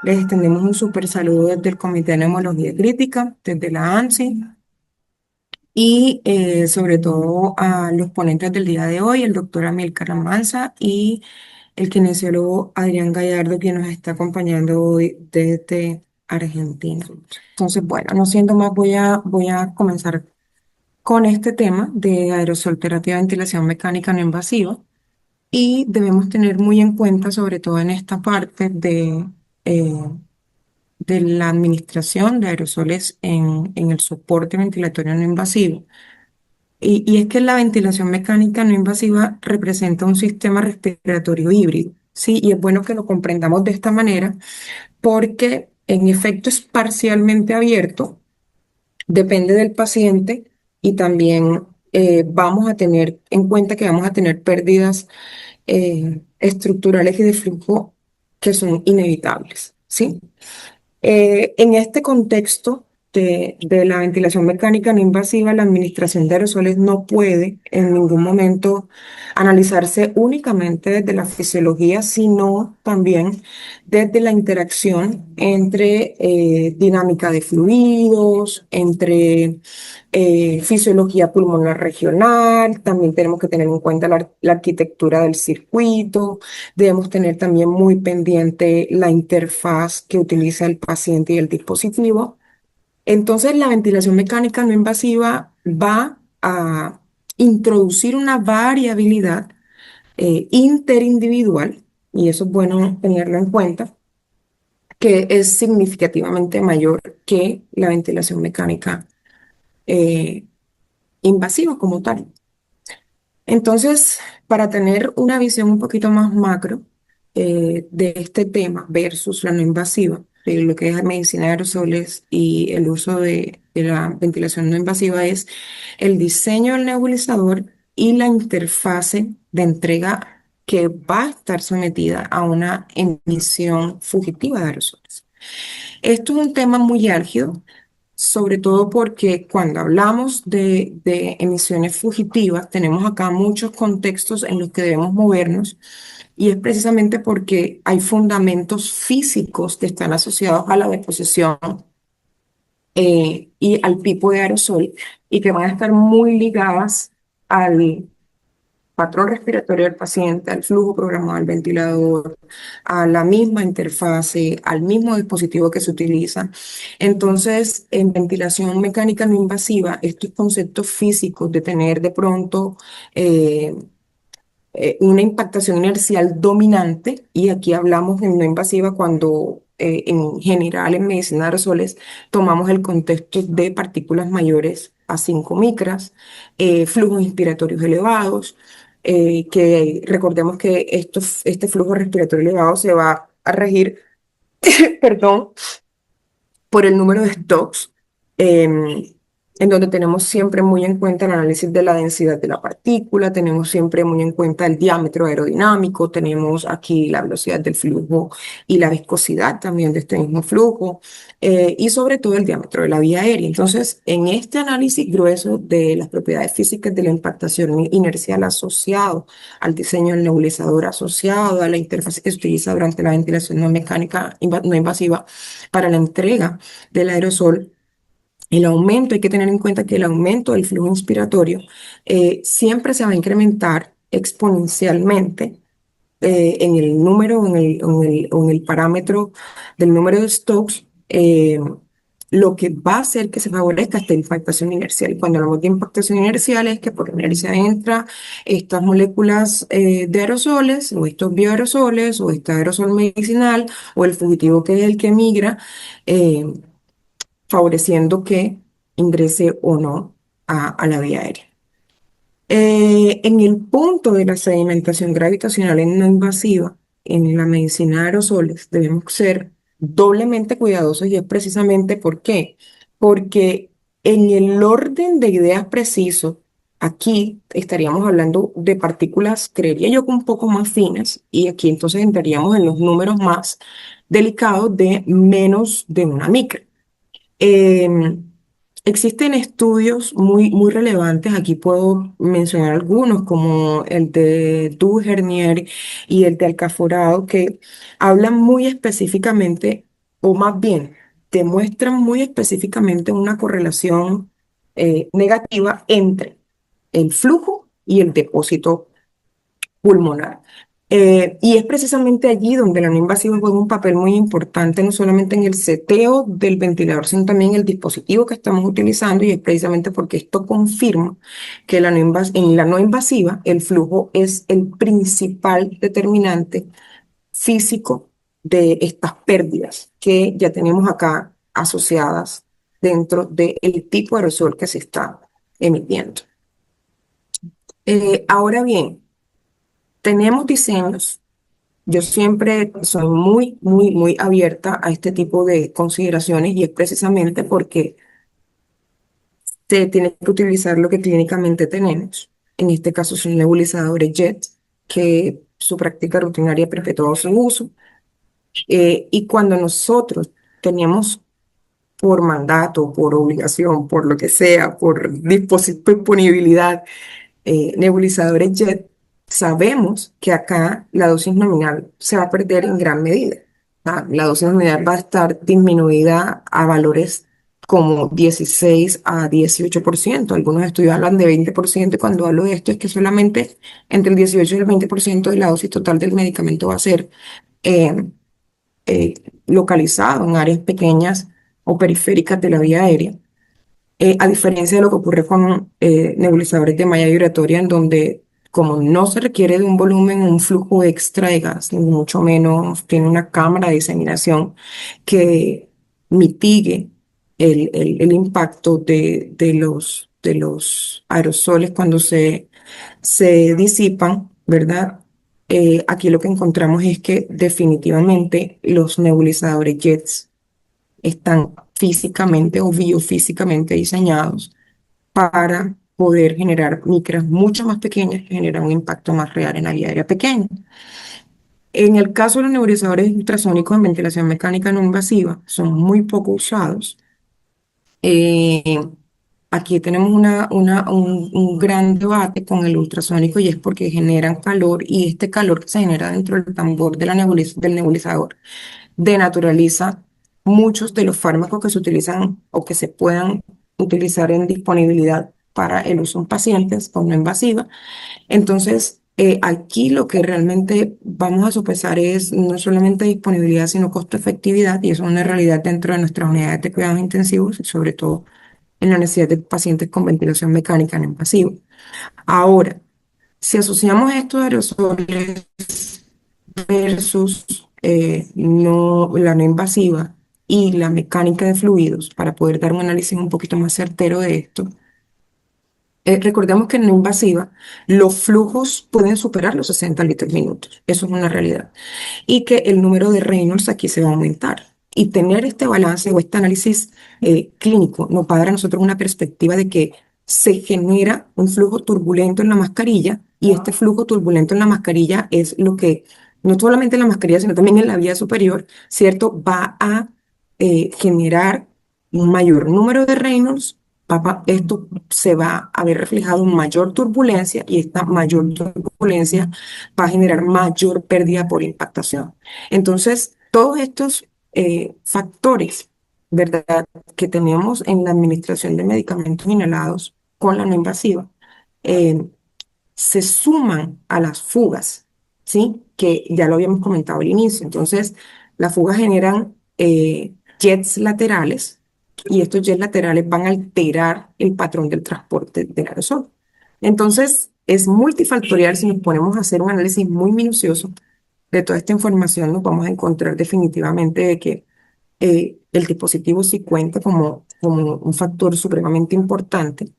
Les extendemos un súper saludo desde el Comité de Neumología Crítica, desde la ANSI y sobre todo a los ponentes del día de hoy, el doctor Amílcar Almanza y el kinesiólogo Adrián Gallardo, quien nos está acompañando hoy desde Argentina. Entonces, bueno, no siendo más, voy a comenzar con este tema de aerosol terapia de ventilación mecánica no invasiva y debemos tener muy en cuenta, sobre todo en esta parte eh, de la administración de aerosoles en el soporte ventilatorio no invasivo. Y es que la ventilación mecánica no invasiva representa un sistema respiratorio híbrido, ¿sí? Y es bueno que lo comprendamos de esta manera porque en efecto es parcialmente abierto, depende del paciente y también vamos a tener en cuenta que vamos a tener pérdidas estructurales y de flujo que son inevitables, ¿sí? En este contexto de la ventilación mecánica no invasiva, la administración de aerosoles no puede en ningún momento analizarse únicamente desde la fisiología, sino también desde la interacción entre dinámica de fluidos, entre fisiología pulmonar regional. También tenemos que tener en cuenta la arquitectura del circuito. Debemos tener también muy pendiente la interfaz que utiliza el paciente y el dispositivo. Entonces, la ventilación mecánica no invasiva va a introducir una variabilidad interindividual, y eso es bueno tenerlo en cuenta, que es significativamente mayor que la ventilación mecánica eh, invasiva como tal. Entonces, para tener una visión un poquito más macro de este tema versus la no invasiva, de lo que es la medicina de aerosoles y el uso de la ventilación no invasiva, es el diseño del nebulizador y la interfase de entrega que va a estar sometida a una emisión fugitiva de aerosoles. Esto es un tema muy álgido, sobre todo porque cuando hablamos de emisiones fugitivas, tenemos acá muchos contextos en los que debemos movernos y es precisamente porque hay fundamentos físicos que están asociados a la deposición y al tipo de aerosol y que van a estar muy ligadas al patrón respiratorio del paciente, al flujo programado del ventilador, a la misma interfase, al mismo dispositivo que se utiliza. Entonces, en ventilación mecánica no invasiva, estos conceptos físicos de tener de pronto eh, una impactación inercial dominante, y aquí hablamos en no invasiva cuando en general en medicina de aerosoles tomamos el contexto de partículas mayores a 5 micras, flujos inspiratorios elevados, que recordemos que este flujo respiratorio elevado se va a regir, perdón, por el número de stocks, en donde tenemos siempre muy en cuenta el análisis de la densidad de la partícula, tenemos siempre muy en cuenta el diámetro aerodinámico, tenemos aquí la velocidad del flujo y la viscosidad también de este mismo flujo, y sobre todo el diámetro de la vía aérea. Entonces, en este análisis grueso de las propiedades físicas de la impactación inercial asociado al diseño del nebulizador, asociado a la interfaz que se utiliza durante la ventilación no mecánica no invasiva para la entrega del aerosol, el aumento, hay que tener en cuenta que el aumento del flujo inspiratorio siempre se va a incrementar exponencialmente en el número, en el parámetro del número de Stokes, lo que va a hacer que se favorezca esta impactación inercial. Y cuando hablamos de impactación inercial es que por inercia entra estas moléculas de aerosoles, o estos bioaerosoles, o este aerosol medicinal, o el fugitivo que es el que migra. Favoreciendo que ingrese o no a la vía aérea. En el punto de la sedimentación gravitacional en no invasiva, en la medicina de aerosoles, debemos ser doblemente cuidadosos y es precisamente ¿por qué? Porque en el orden de ideas preciso, aquí estaríamos hablando de partículas, creería yo, que un poco más finas y aquí entonces entraríamos en los números más delicados de menos de una micra. Eh, Existen estudios muy relevantes, aquí puedo mencionar algunos como el de Duhernier y el de Alcaforado, que hablan muy específicamente o más bien, demuestran muy específicamente una correlación negativa entre el flujo y el depósito pulmonar. Y es precisamente allí donde la no invasiva juega un papel muy importante, no solamente en el seteo del ventilador, sino también en el dispositivo que estamos utilizando, y es precisamente porque esto confirma que en la no invasiva el flujo es el principal determinante físico de estas pérdidas que ya tenemos acá asociadas dentro del tipo de aerosol que se está emitiendo. Ahora bien, tenemos diseños. Yo siempre soy muy abierta a este tipo de consideraciones y es precisamente porque se tiene que utilizar lo que clínicamente tenemos. En este caso son nebulizadores JET, que su práctica rutinaria ha perpetuado su uso. Y cuando nosotros teníamos por mandato, por obligación, por lo que sea, por disponibilidad, nebulizadores JET, sabemos que acá la dosis nominal se va a perder en gran medida. La dosis nominal va a estar disminuida a valores como 16 a 18%. Algunos estudios hablan de 20%. Y cuando hablo de esto es que solamente entre el 18 y el 20% de la dosis total del medicamento va a ser eh, eh, localizado en áreas pequeñas o periféricas de la vía aérea, a diferencia de lo que ocurre con nebulizadores de malla vibratoria, en donde como no se requiere de un volumen, un flujo extra de gas, ni mucho menos tiene una cámara de diseminación que mitigue el impacto de los aerosoles cuando se disipan, ¿verdad? Aquí lo que encontramos es que definitivamente los nebulizadores JETs están físicamente o biofísicamente diseñados para poder generar micras mucho más pequeñas que generan un impacto más real en la vía aérea pequeña. En el caso de los nebulizadores ultrasónicos en ventilación mecánica no invasiva, son muy poco usados. Eh, Aquí tenemos un gran debate con el ultrasónico, y es porque generan calor, y este calor que se genera dentro del tambor de del nebulizador denaturaliza muchos de los fármacos que se utilizan o que se puedan utilizar en disponibilidad para el uso en pacientes con no invasiva. Entonces, aquí lo que realmente vamos a sopesar es no solamente disponibilidad, sino costo-efectividad, y eso es una realidad dentro de nuestras unidades de cuidados intensivos, y sobre todo en la necesidad de pacientes con ventilación mecánica no invasiva. Ahora, si asociamos estos aerosoles versus la no invasiva y la mecánica de fluidos para poder dar un análisis un poquito más certero de esto, recordemos que en no invasiva los flujos pueden superar los 60 litros minutos. Eso es una realidad. Y que el número de Reynolds aquí se va a aumentar. Y tener este balance o este análisis clínico nos va a dar a nosotros una perspectiva de que se genera un flujo turbulento en la mascarilla, y este flujo turbulento en la mascarilla es lo que, no solamente en la mascarilla, sino también en la vía superior, ¿cierto? Va a generar un mayor número de Reynolds. Esto se va a ver reflejado en mayor turbulencia, y esta mayor turbulencia va a generar mayor pérdida por impactación. Entonces, todos estos factores, ¿verdad?, que tenemos en la administración de medicamentos inhalados con la no invasiva, eh, se suman a las fugas, ¿sí? Que ya lo habíamos comentado al inicio. Entonces, las fugas generan jets laterales, y estos jets laterales van a alterar el patrón del transporte del aerosol. Entonces, es multifactorial. Si nos ponemos a hacer un análisis muy minucioso de toda esta información, nos vamos a encontrar definitivamente de que el dispositivo sí cuenta como un factor supremamente importante,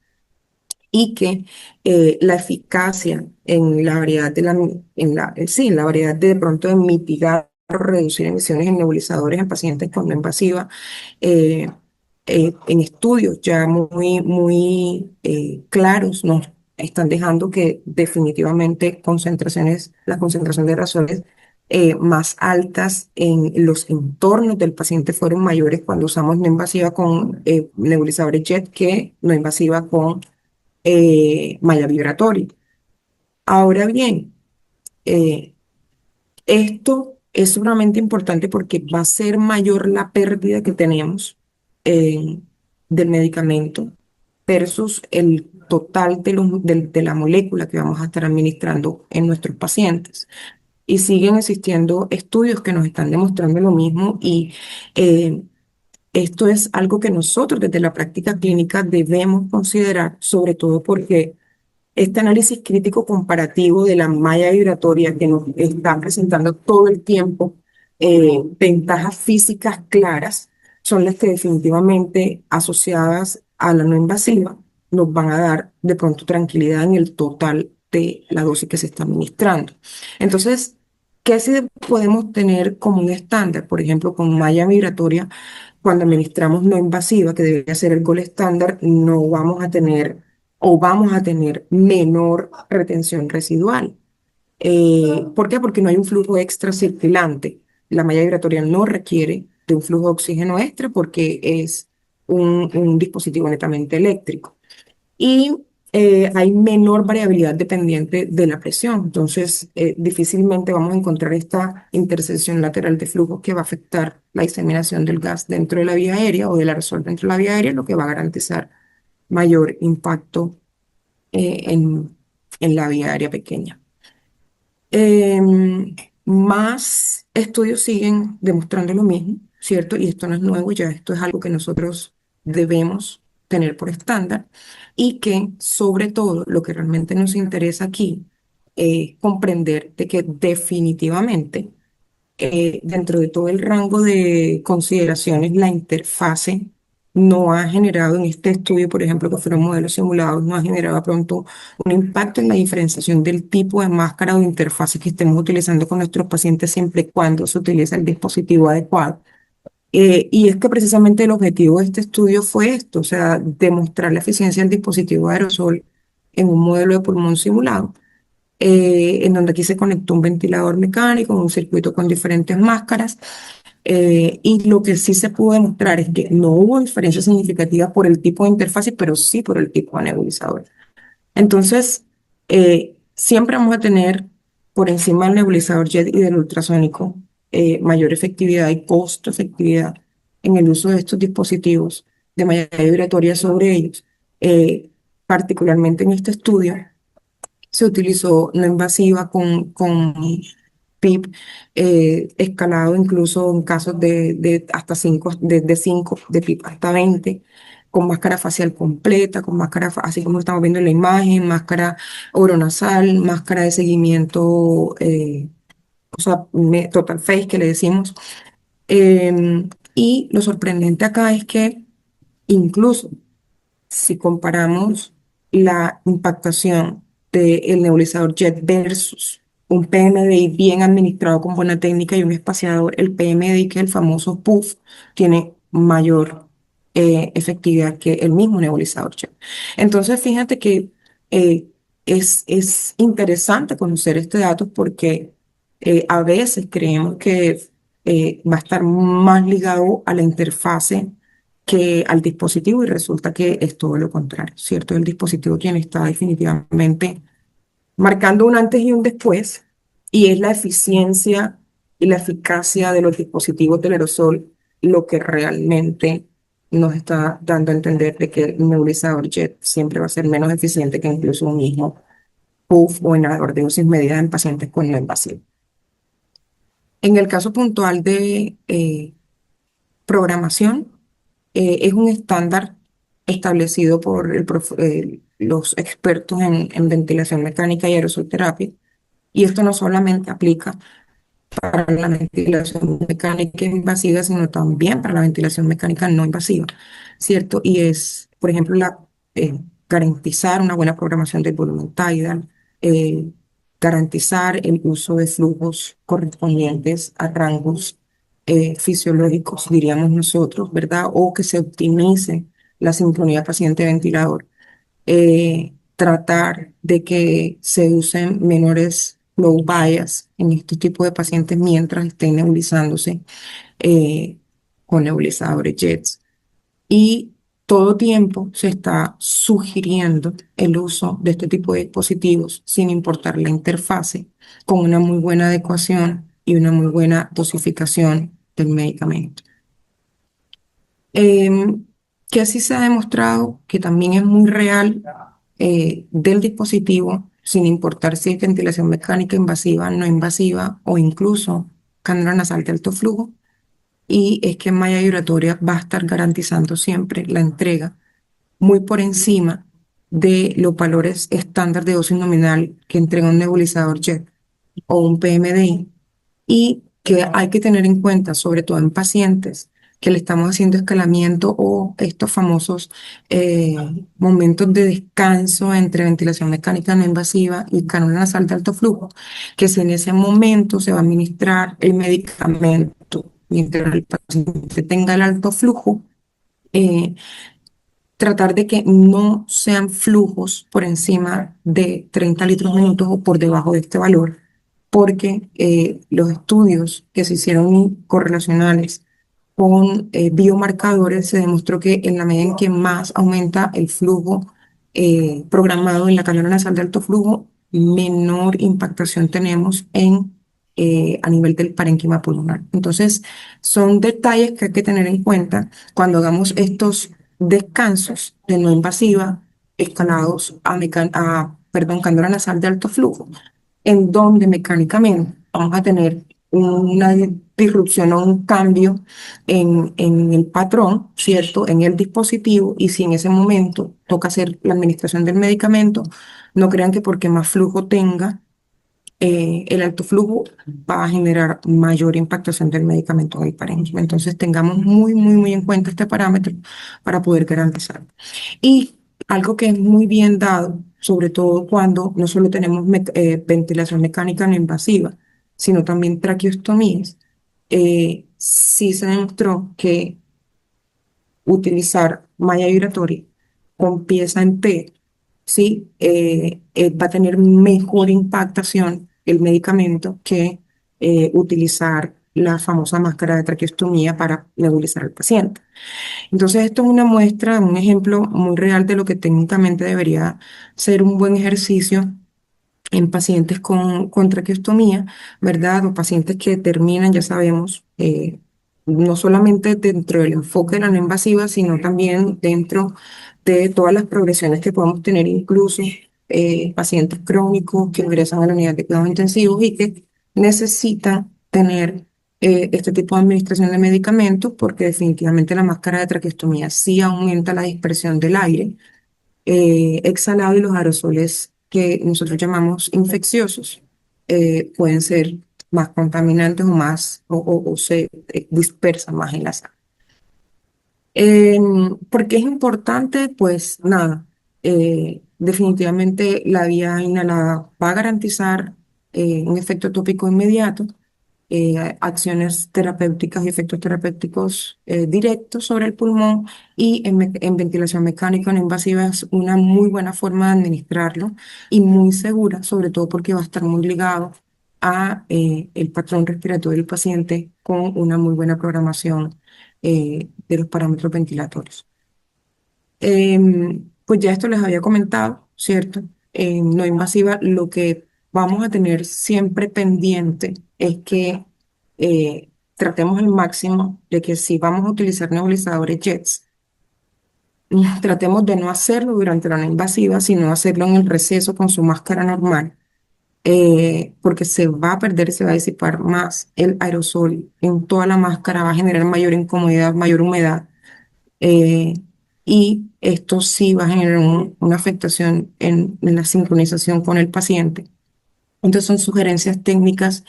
y que la eficacia en la variedad sí, en la variedad de pronto de mitigar o reducir emisiones en nebulizadores en pacientes con no invasiva, eh, en estudios ya muy claros, nos están dejando que definitivamente la concentración de aerosoles más altas en los entornos del paciente fueron mayores cuando usamos no invasiva con nebulizadores JET que no invasiva con malla vibratoria. Ahora bien, eh, esto es sumamente importante porque va a ser mayor la pérdida que tenemos eh, del medicamento versus el total de la molécula que vamos a estar administrando en nuestros pacientes. Y siguen existiendo estudios que nos están demostrando lo mismo y eh, esto es algo que nosotros desde la práctica clínica debemos considerar, sobre todo porque este análisis crítico comparativo de la malla vibratoria que nos está presentando todo el tiempo ventajas físicas claras son las que definitivamente asociadas a la no invasiva nos van a dar de pronto tranquilidad en el total de la dosis que se está administrando. Entonces, ¿qué sí podemos tener como un estándar? Por ejemplo, con malla vibratoria, cuando administramos no invasiva, que debería ser el gol estándar, no vamos a tener o vamos a tener menor retención residual. ¿Por qué? Porque no hay un flujo extra circulante. La malla vibratoria no requiere de un flujo de oxígeno extra porque es un dispositivo netamente eléctrico. Y hay menor variabilidad dependiente de la presión. Entonces, difícilmente vamos a encontrar esta intersección lateral de flujo que va a afectar la diseminación del gas dentro de la vía aérea o del aerosol dentro de la vía aérea, lo que va a garantizar mayor impacto en la vía aérea pequeña. Em, Más estudios siguen demostrando lo mismo, ¿cierto? Y esto no es nuevo, ya esto es algo que nosotros debemos tener por estándar y que sobre todo lo que realmente nos interesa aquí es comprender de que definitivamente dentro de todo el rango de consideraciones, la interfase no ha generado en este estudio, por ejemplo, que fueron modelos simulados, no ha generado de pronto un impacto en la diferenciación del tipo de máscara o interfase que estemos utilizando con nuestros pacientes siempre y cuando se utiliza el dispositivo adecuado. Y es que precisamente el objetivo de este estudio fue esto, o sea, demostrar la eficiencia del dispositivo aerosol en un modelo de pulmón simulado en donde aquí se conectó un ventilador mecánico, un circuito con diferentes máscaras, y lo que sí se pudo demostrar es que no hubo diferencia significativa por el tipo de interfaz, pero sí por el tipo de nebulizador. Entonces, siempre vamos a tener por encima del nebulizador jet y del ultrasónico mayor efectividad y costo efectividad en el uso de estos dispositivos de malla vibratoria sobre ellos. Particularmente en este estudio, se utilizó no invasiva con PIP escalado incluso en casos de hasta 5, de 5, de PIP hasta 20, con máscara facial completa, con máscara, así como estamos viendo en la imagen, máscara oronasal, máscara de seguimiento, o sea, total face que le decimos. Y lo sorprendente acá es que incluso si comparamos la impactación del nebulizador JET versus un PMDI bien administrado con buena técnica y un espaciador, el PMDI, que es el famoso PUF, tiene mayor efectividad que el mismo nebulizador JET. Entonces, fíjate que eh, es interesante conocer este dato porque a veces creemos que va a estar más ligado a la interfase que al dispositivo y resulta que es todo lo contrario, ¿cierto? El dispositivo quien está definitivamente marcando un antes y un después y es la eficiencia y la eficacia de los dispositivos del aerosol lo que realmente nos está dando a entender de que el nebulizador JET siempre va a ser menos eficiente que incluso un mismo PUF o inhalador de dosis medida en pacientes con no invasivo. En el caso puntual de programación, es un estándar establecido por los expertos en ventilación mecánica y aerosolterapia. Y esto no solamente aplica para la ventilación mecánica invasiva, sino también para la ventilación mecánica no invasiva, ¿cierto? Y es, por ejemplo, garantizar una buena programación del volumen tidal, eh, garantizar el uso de flujos correspondientes a rangos fisiológicos, diríamos nosotros, ¿verdad? O que se optimice la sincronía paciente-ventilador, tratar de que se usen menores low bias en este tipo de pacientes mientras estén nebulizándose eh, con nebulizadores JETs. Y todo tiempo se está sugiriendo el uso de este tipo de dispositivos sin importar la interfase, con una muy buena adecuación y una muy buena dosificación del medicamento. Em, que así se ha demostrado que también es muy real del dispositivo, sin importar si es ventilación mecánica invasiva, no invasiva o incluso cánula nasal de alto flujo, y es que Malla Vibratoria va a estar garantizando siempre la entrega muy por encima de los valores estándar de dosis nominal que entrega un nebulizador JET o un PMDI, y que hay que tener en cuenta, sobre todo en pacientes que le estamos haciendo escalamiento o estos famosos eh, momentos de descanso entre ventilación mecánica no invasiva y cánula nasal de alto flujo, que si en ese momento se va a administrar el medicamento mientras el paciente tenga el alto flujo, eh, tratar de que no sean flujos por encima de 30 litros minutos o por debajo de este valor, porque los estudios que se hicieron correlacionales con biomarcadores se demostró que en la medida en que más aumenta el flujo programado en la cánula nasal de alto flujo, menor impactación tenemos a nivel del parénquima pulmonar. Entonces, son detalles que hay que tener en cuenta cuando hagamos estos descansos de no invasiva escalados a cánula nasal de alto flujo, en donde mecánicamente vamos a tener una disrupción o un cambio en el patrón, ¿cierto? En el dispositivo, y si en ese momento toca hacer la administración del medicamento, no crean que porque más flujo tenga, el alto flujo va a generar mayor impactación del medicamento en el parénquima. Entonces tengamos muy, muy, muy en cuenta este parámetro para poder garantizarlo. Y algo que es muy bien dado, sobre todo cuando no solo tenemos ventilación mecánica no invasiva, sino también traqueostomías, sí se demostró que utilizar malla vibratoria con pieza en P, ¿sí? Va a tener mejor impactación el medicamento que utilizar la famosa máscara de traqueostomía para nebulizar al paciente. Entonces, esto es una muestra, un ejemplo muy real de lo que técnicamente debería ser un buen ejercicio en pacientes con traqueostomía, ¿verdad? O pacientes que terminan, ya sabemos, no solamente dentro del enfoque de la no invasiva, sino también dentro de todas las progresiones que podemos tener, incluso pacientes crónicos que ingresan a la unidad de cuidados intensivos y que necesitan tener este tipo de administración de medicamentos, porque definitivamente la máscara de traqueostomía sí aumenta la dispersión del aire exhalado, y los aerosoles que nosotros llamamos infecciosos pueden ser más contaminantes o más o se dispersan más en la sangre. ¿Por qué es importante? Pues nada, definitivamente la vía inhalada va a garantizar un efecto tópico inmediato, acciones terapéuticas y efectos terapéuticos directos sobre el pulmón, y en ventilación mecánica no invasiva es una muy buena forma de administrarlo y muy segura, sobre todo porque va a estar muy ligado a el patrón respiratorio del paciente con una muy buena programación de los parámetros ventilatorios. Pues ya esto les había comentado, ¿cierto? En no invasiva, lo que vamos a tener siempre pendiente es que tratemos al máximo de que si vamos a utilizar nebulizadores JETs, tratemos de no hacerlo durante la no invasiva, sino hacerlo en el receso con su máscara normal, porque se va a perder y se va a disipar más el aerosol en toda la máscara, va a generar mayor incomodidad, mayor humedad, eh, y esto sí va a generar una afectación en la sincronización con el paciente. Entonces son sugerencias técnicas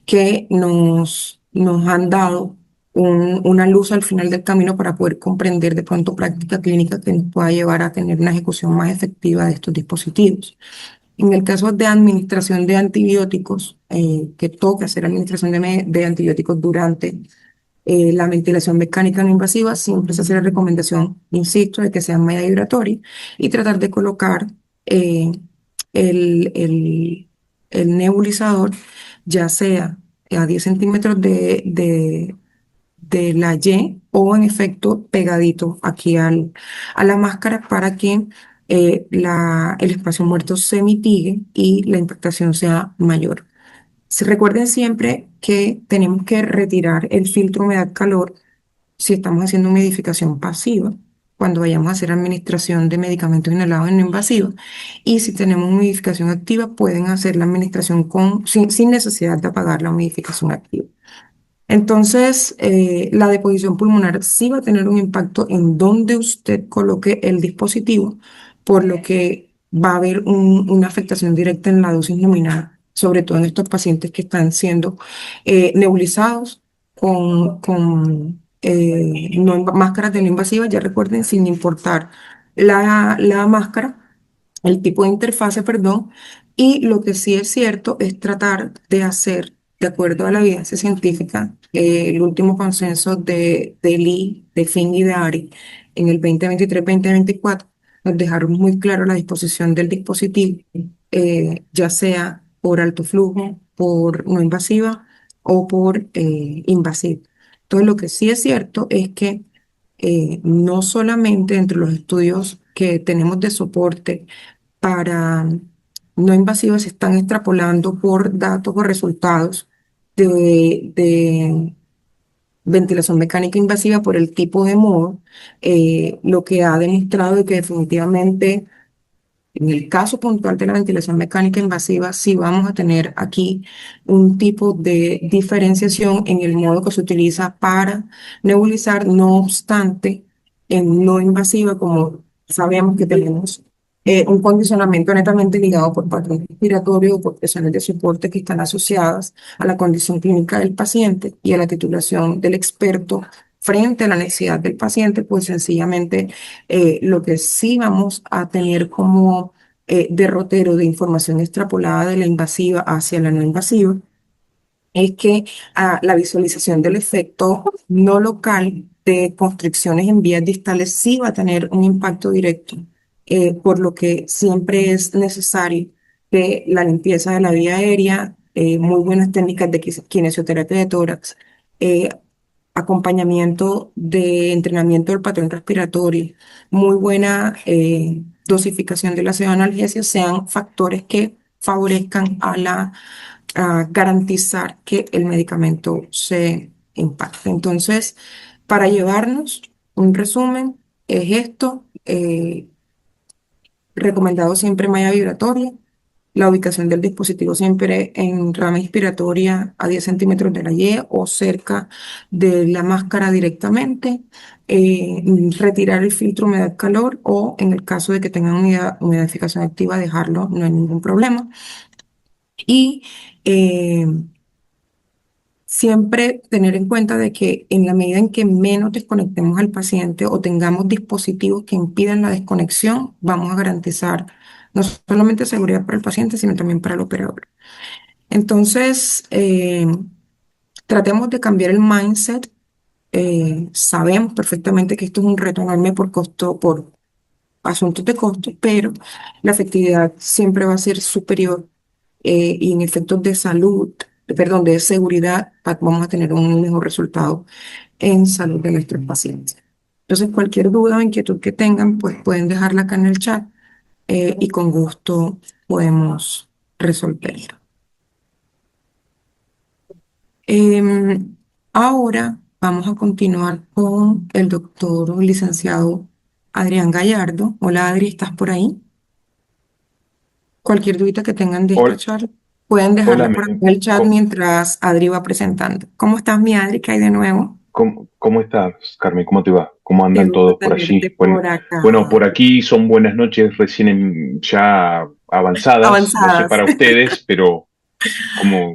que nos han dado una luz al final del camino para poder comprender de pronto práctica clínica que nos pueda llevar a tener una ejecución más efectiva de estos dispositivos. En el caso de administración de antibióticos, que toca hacer administración de antibióticos durante la ventilación mecánica no invasiva, siempre se hace la recomendación, insisto, de que sea media vibratoria y tratar de colocar eh, el, el- el nebulizador, ya sea a 10 centímetros de la Y, o en efecto pegadito aquí a la máscara, para que el espacio muerto se mitigue y la impactación sea mayor. Recuerden siempre que tenemos que retirar el filtro humedad-calor si estamos haciendo humidificación pasiva, cuando vayamos a hacer administración de medicamentos inhalados no invasivos. Y si tenemos humidificación activa, pueden hacer la administración sin necesidad de apagar la humidificación activa. Entonces, la deposición pulmonar sí va a tener un impacto en donde usted coloque el dispositivo, por lo que va a haber una afectación directa en la dosis nominal, sobre todo en estos pacientes que están siendo nebulizados con máscaras de no invasivas. Ya recuerden, sin importar la máscara, el tipo de interfase, perdón, y lo que sí es cierto es tratar de hacer, de acuerdo a la evidencia científica, el último consenso de Lee, de Fink y de Ari en el 2023-2024, nos dejaron muy claro la disposición del dispositivo, ya sea por alto flujo, por no invasiva o por invasiva. Entonces, lo que sí es cierto es que no solamente entre los estudios que tenemos de soporte para no invasivas se están extrapolando por datos o resultados de ventilación mecánica invasiva por el tipo de modo, lo que ha demostrado que definitivamente en el caso puntual de la ventilación mecánica invasiva, sí vamos a tener aquí un tipo de diferenciación en el modo que se utiliza para nebulizar. No obstante, en no invasiva, como sabemos que tenemos un condicionamiento netamente ligado por patrón respiratorio o por presiones de soporte que están asociadas a la condición clínica del paciente y a la titulación del experto frente a la necesidad del paciente, pues sencillamente lo que sí vamos a tener como derrotero de información extrapolada de la invasiva hacia la no invasiva es que la visualización del efecto no local de constricciones en vías distales sí va a tener un impacto directo, por lo que siempre es necesario que la limpieza de la vía aérea, muy buenas técnicas de kinesioterapia de tórax, eh, acompañamiento de entrenamiento del patrón respiratorio, muy buena dosificación de la analgesia sean factores que favorezcan a garantizar que el medicamento se impacte. Entonces, para llevarnos un resumen, es esto, recomendado siempre malla vibratoria, la ubicación del dispositivo siempre en rama inspiratoria a 10 centímetros de la Y o cerca de la máscara directamente, eh, retirar el filtro humedad-calor o en el caso de que tengan humidificación activa, dejarlo, no hay ningún problema. Y siempre tener en cuenta de que en la medida en que menos desconectemos al paciente o tengamos dispositivos que impidan la desconexión, vamos a garantizar no solamente seguridad para el paciente, sino también para el operador. Entonces, tratemos de cambiar el mindset. Sabemos perfectamente que esto es un reto enorme por costo, por asuntos de costo, pero la efectividad siempre va a ser superior, y en efectos de salud, perdón, de seguridad, vamos a tener un mejor resultado en salud de nuestros pacientes. Entonces, cualquier duda o inquietud que tengan, pues pueden dejarla acá en el chat, y con gusto podemos resolverlo. Em, Ahora vamos a continuar con el doctor licenciado Adrián Gallardo. Hola Adri, ¿estás por ahí? Cualquier duda que tengan de esta Hola, charla, pueden hola, dejarla por aquí en el chat mientras Adri va presentando. ¿Cómo estás, mi Adri? ¿Qué hay de nuevo? ¿cómo estás, Carmen? ¿Cómo te va? ¿Cómo Qué andan gusto todos por tenerte allí? Bueno, por bueno, por acá. aquí son buenas noches recién ya avanzadas, no sé Avanzadas. para ustedes, pero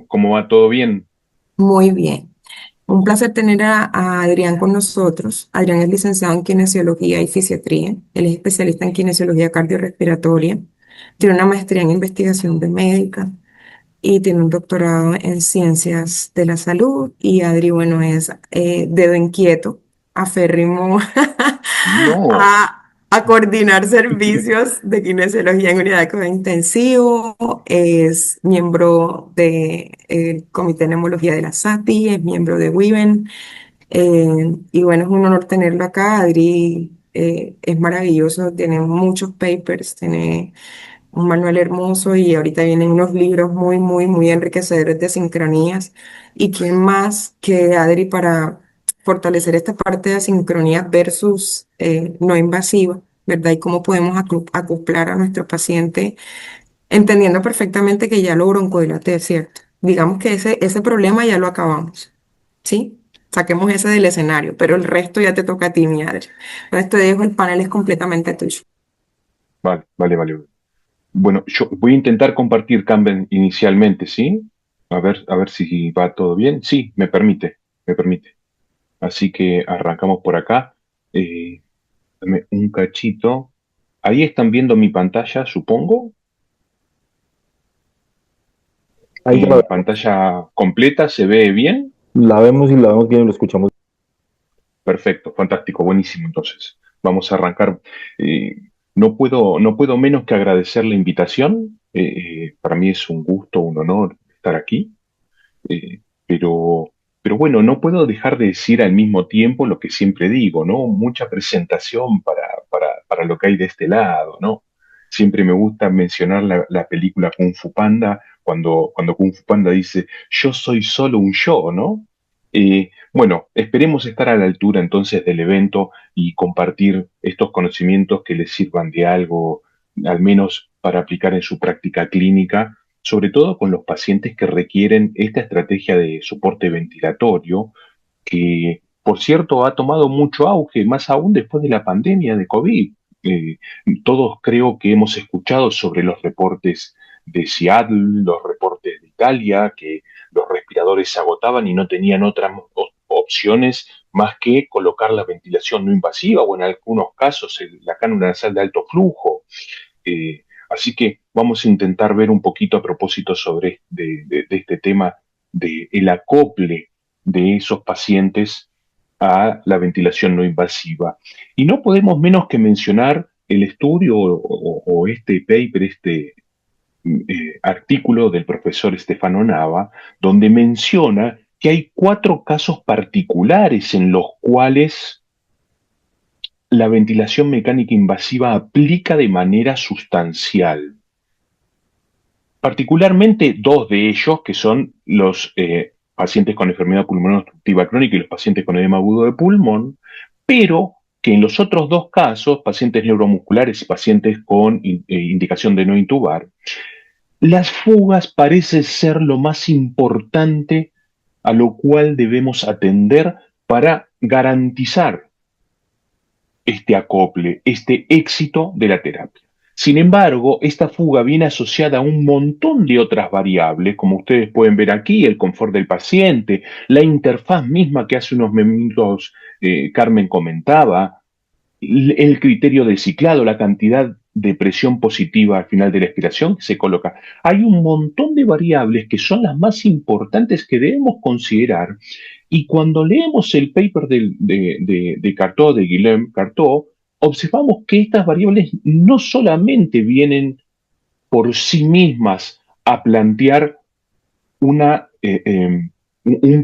¿cómo va todo bien? Muy bien. Un placer tener a Adrián con nosotros. Adrián es licenciado en kinesiología y fisiatría. Él es especialista en kinesiología cardiorrespiratoria. Tiene una maestría en investigación de médica y tiene un doctorado en ciencias de la salud. Y Adri, bueno, es dedo inquieto, aférrimo No, a coordinar servicios de kinesiología en unidad de cuidado intensivo. Es miembro del Comité de Neumología de la SATI, es miembro de WIBEN. Y bueno, es un honor tenerlo acá. Adri es maravilloso, tiene muchos papers, tiene un manual hermoso y ahorita vienen unos libros muy, muy, muy enriquecedores de sincronías. ¿Y quién más que Adri para fortalecer esta parte de sincronía versus no invasiva, ¿verdad? Y cómo podemos acoplar a nuestro paciente entendiendo perfectamente que ya lo broncodilaté, ¿cierto? Digamos que ese problema ya lo acabamos, ¿sí? Saquemos ese del escenario, pero el resto ya te toca a ti, mi Adri. Entonces te dejo, el panel es completamente tuyo. Vale, vale, vale. Bueno, yo voy a intentar compartir Canva inicialmente, ¿sí? A ver si va todo bien. Sí, me permite, me permite. Así que arrancamos por acá. Eh, Dame un cachito. Ahí están viendo mi pantalla, supongo. Ahí ya la, Pantalla completa, ¿se ve bien? la vemos y la vemos bien y lo escuchamos. Perfecto, fantástico, buenísimo. Entonces, vamos a arrancar. Eh, no puedo menos que agradecer la invitación. Para mí es un gusto, un honor estar aquí. Eh, pero bueno, no puedo dejar de decir al mismo tiempo lo que siempre digo, ¿no? Mucha presentación para lo que hay de este lado, ¿no? Siempre me gusta mencionar la película Kung Fu Panda cuando Kung Fu Panda dice, yo soy solo un yo, ¿no? Bueno, esperemos estar a la altura entonces del evento y compartir estos conocimientos que les sirvan de algo, al menos para aplicar en su práctica clínica, sobre todo con los pacientes que requieren esta estrategia de soporte ventilatorio, que por cierto ha tomado mucho auge, más aún después de la pandemia de COVID. Eh, Todos creo que hemos escuchado sobre los reportes de Seattle, los reportes de Italia, que los respiradores se agotaban y no tenían otras opciones más que colocar la ventilación no invasiva o en algunos casos la cánula nasal de alto flujo. Así que vamos a intentar ver un poquito a propósito sobre de este tema de el acople de esos pacientes a la ventilación no invasiva. Y no podemos menos que mencionar el estudio o este paper, este artículo del profesor Stefano Nava, donde menciona que hay 4 casos particulares en los cuales la ventilación mecánica invasiva aplica de manera sustancial. Particularmente 2 de ellos, que son los pacientes con enfermedad pulmonar obstructiva crónica y los pacientes con edema agudo de pulmón, pero que en los otros 2 casos, pacientes neuromusculares y pacientes con indicación de no intubar, las fugas parecen ser lo más importante a lo cual debemos atender para garantizar este acople, este éxito de la terapia. Sin embargo, esta fuga viene asociada a un montón de otras variables, como ustedes pueden ver aquí, el confort del paciente, la interfaz misma que hace unos minutos Carmen comentaba, el criterio del ciclado, la cantidad de presión positiva al final de la expiración que se coloca. Hay un montón de variables que son las más importantes que debemos considerar y cuando leemos el paper de Cartó, de Guillaume Cartó, observamos que estas variables no solamente vienen por sí mismas a plantear un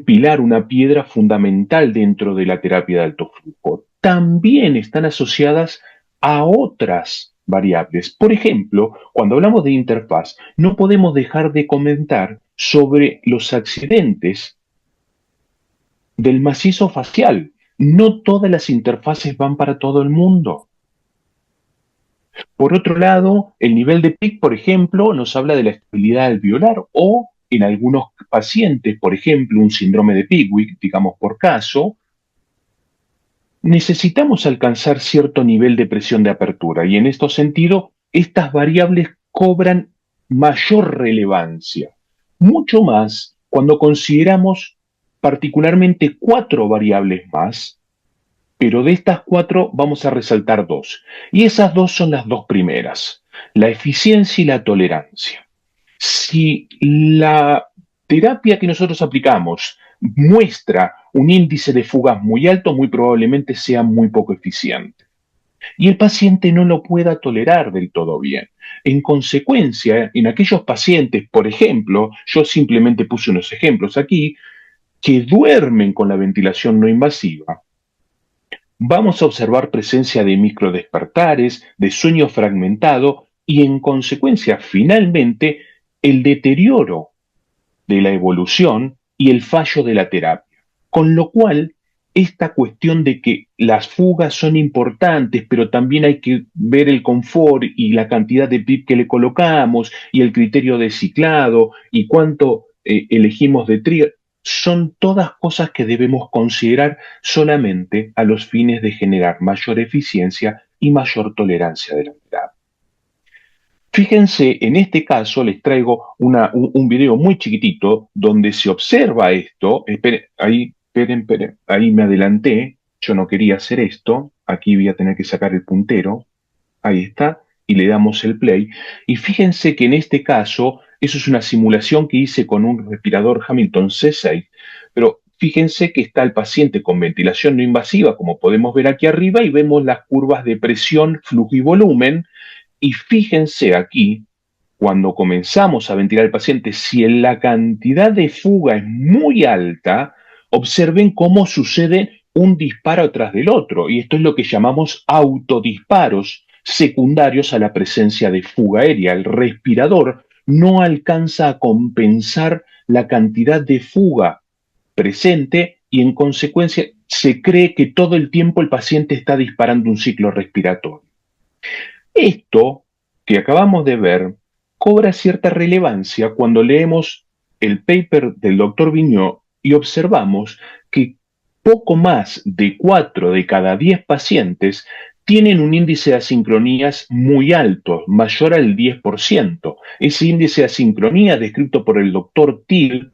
pilar, una piedra fundamental dentro de la terapia de alto flujo, también están asociadas a otras variables. Por ejemplo, cuando hablamos de interfaz, no podemos dejar de comentar sobre los accidentes del macizo facial. No todas las interfaces van para todo el mundo. Por otro lado, el nivel de PIC, por ejemplo, nos habla de la estabilidad alveolar o en algunos pacientes, por ejemplo, un síndrome de Pickwick, digamos por caso, necesitamos alcanzar cierto nivel de presión de apertura y en este sentido, estas variables cobran mayor relevancia, mucho más cuando consideramos particularmente 4 variables más, pero de estas 4 vamos a resaltar 2. Y esas 2 son las 2 primeras, la eficiencia y la tolerancia. Si la terapia que nosotros aplicamos muestra un índice de fugas muy alto, muy probablemente sea muy poco eficiente. Y el paciente no lo pueda tolerar del todo bien. En consecuencia, en aquellos pacientes, por ejemplo, yo simplemente puse unos ejemplos aquí, que duermen con la ventilación no invasiva, vamos a observar presencia de microdespertares, de sueño fragmentado y en consecuencia, finalmente, el deterioro de la evolución y el fallo de la terapia. Con lo cual, esta cuestión de que las fugas son importantes, pero también hay que ver el confort y la cantidad de PIB que le colocamos y el criterio de ciclado y cuánto elegimos de trigger, son todas cosas que debemos considerar solamente a los fines de generar mayor eficiencia y mayor tolerancia de la terapia. Fíjense, en este caso les traigo un video muy chiquitito donde se observa esto. Esperen, ahí me adelanté, yo no quería hacer esto, aquí voy a tener que sacar el puntero, ahí está, y le damos el play. Y fíjense que en este caso, eso es una simulación que hice con un respirador Hamilton C6, pero fíjense que está el paciente con ventilación no invasiva, como podemos ver aquí arriba, y vemos las curvas de presión, flujo y volumen. Y fíjense aquí, cuando comenzamos a ventilar al paciente, si la cantidad de fuga es muy alta, observen cómo sucede un disparo tras del otro. Y esto es lo que llamamos autodisparos secundarios a la presencia de fuga aérea. El respirador no alcanza a compensar la cantidad de fuga presente y en consecuencia se cree que todo el tiempo el paciente está disparando un ciclo respiratorio. Esto que acabamos de ver cobra cierta relevancia cuando leemos el paper del doctor Vigneault y observamos que poco más de 4 de cada 10 pacientes tienen un índice de asincronías muy alto, mayor al 10%. Ese índice de asincronía descrito por el doctor Thiel,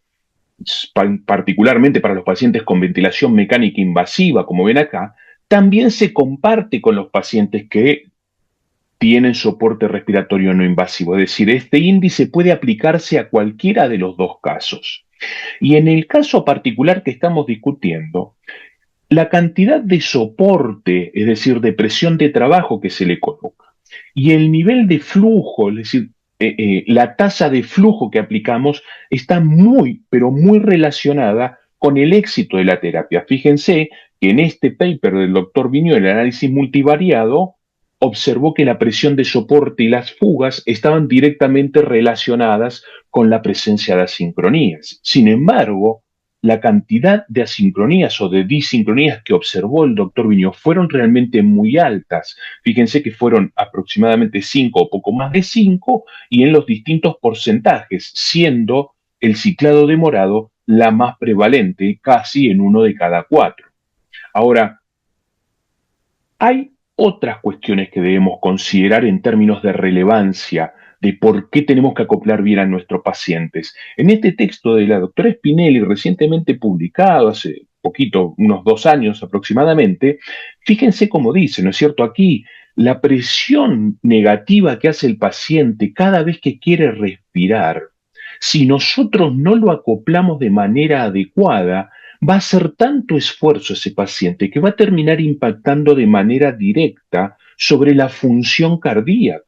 particularmente para los pacientes con ventilación mecánica invasiva, como ven acá, también se comparte con los pacientes que tienen soporte respiratorio no invasivo. Es decir, este índice puede aplicarse a cualquiera de los dos casos. Y en el caso particular que estamos discutiendo, la cantidad de soporte, es decir, de presión de trabajo que se le coloca, y el nivel de flujo, es decir, la tasa de flujo que aplicamos está muy, pero muy relacionada con el éxito de la terapia. Fíjense que en este paper del doctor Vigneault, el análisis multivariado, observó que la presión de soporte y las fugas estaban directamente relacionadas con la presencia de asincronías. Sin embargo, la cantidad de asincronías o de disincronías que observó el doctor Vigneault fueron realmente muy altas. Fíjense que fueron aproximadamente 5 o poco más de 5 y en los distintos porcentajes, siendo el ciclado demorado la más prevalente, casi en 1 de cada 4. Ahora, hay otras cuestiones que debemos considerar en términos de relevancia de por qué tenemos que acoplar bien a nuestros pacientes. En este texto de la doctora Spinelli, recientemente publicado hace poquito, unos 2 años aproximadamente, fíjense cómo dice, ¿no es cierto? Aquí la presión negativa que hace el paciente cada vez que quiere respirar, si nosotros no lo acoplamos de manera adecuada, va a hacer tanto esfuerzo ese paciente que va a terminar impactando de manera directa sobre la función cardíaca.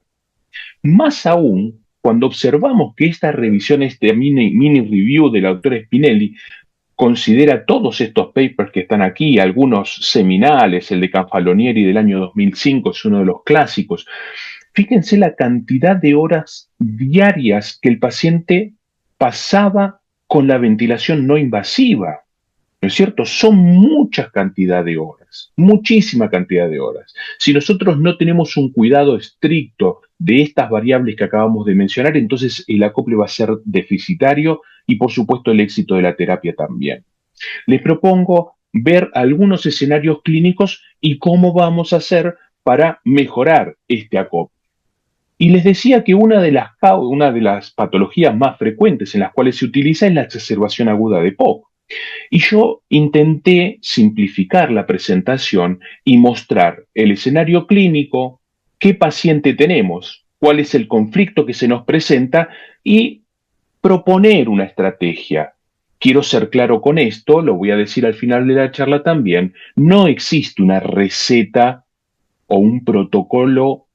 Más aún, cuando observamos que esta revisión, este mini review de la doctora Spinelli, considera todos estos papers que están aquí, algunos seminales, el de Canfalonieri del año 2005 es uno de los clásicos. Fíjense la cantidad de horas diarias que el paciente pasaba con la ventilación no invasiva. ¿No es cierto? Son muchas cantidad de horas, muchísima cantidad de horas. Si nosotros no tenemos un cuidado estricto de estas variables que acabamos de mencionar, entonces el acople va a ser deficitario y por supuesto el éxito de la terapia también. Les propongo ver algunos escenarios clínicos y cómo vamos a hacer para mejorar este acople. Y les decía que una de las patologías más frecuentes en las cuales se utiliza es la exacerbación aguda de POC. Y yo intenté simplificar la presentación y mostrar el escenario clínico, qué paciente tenemos, cuál es el conflicto que se nos presenta y proponer una estrategia. Quiero ser claro con esto, lo voy a decir al final de la charla también, no existe una receta o un protocolo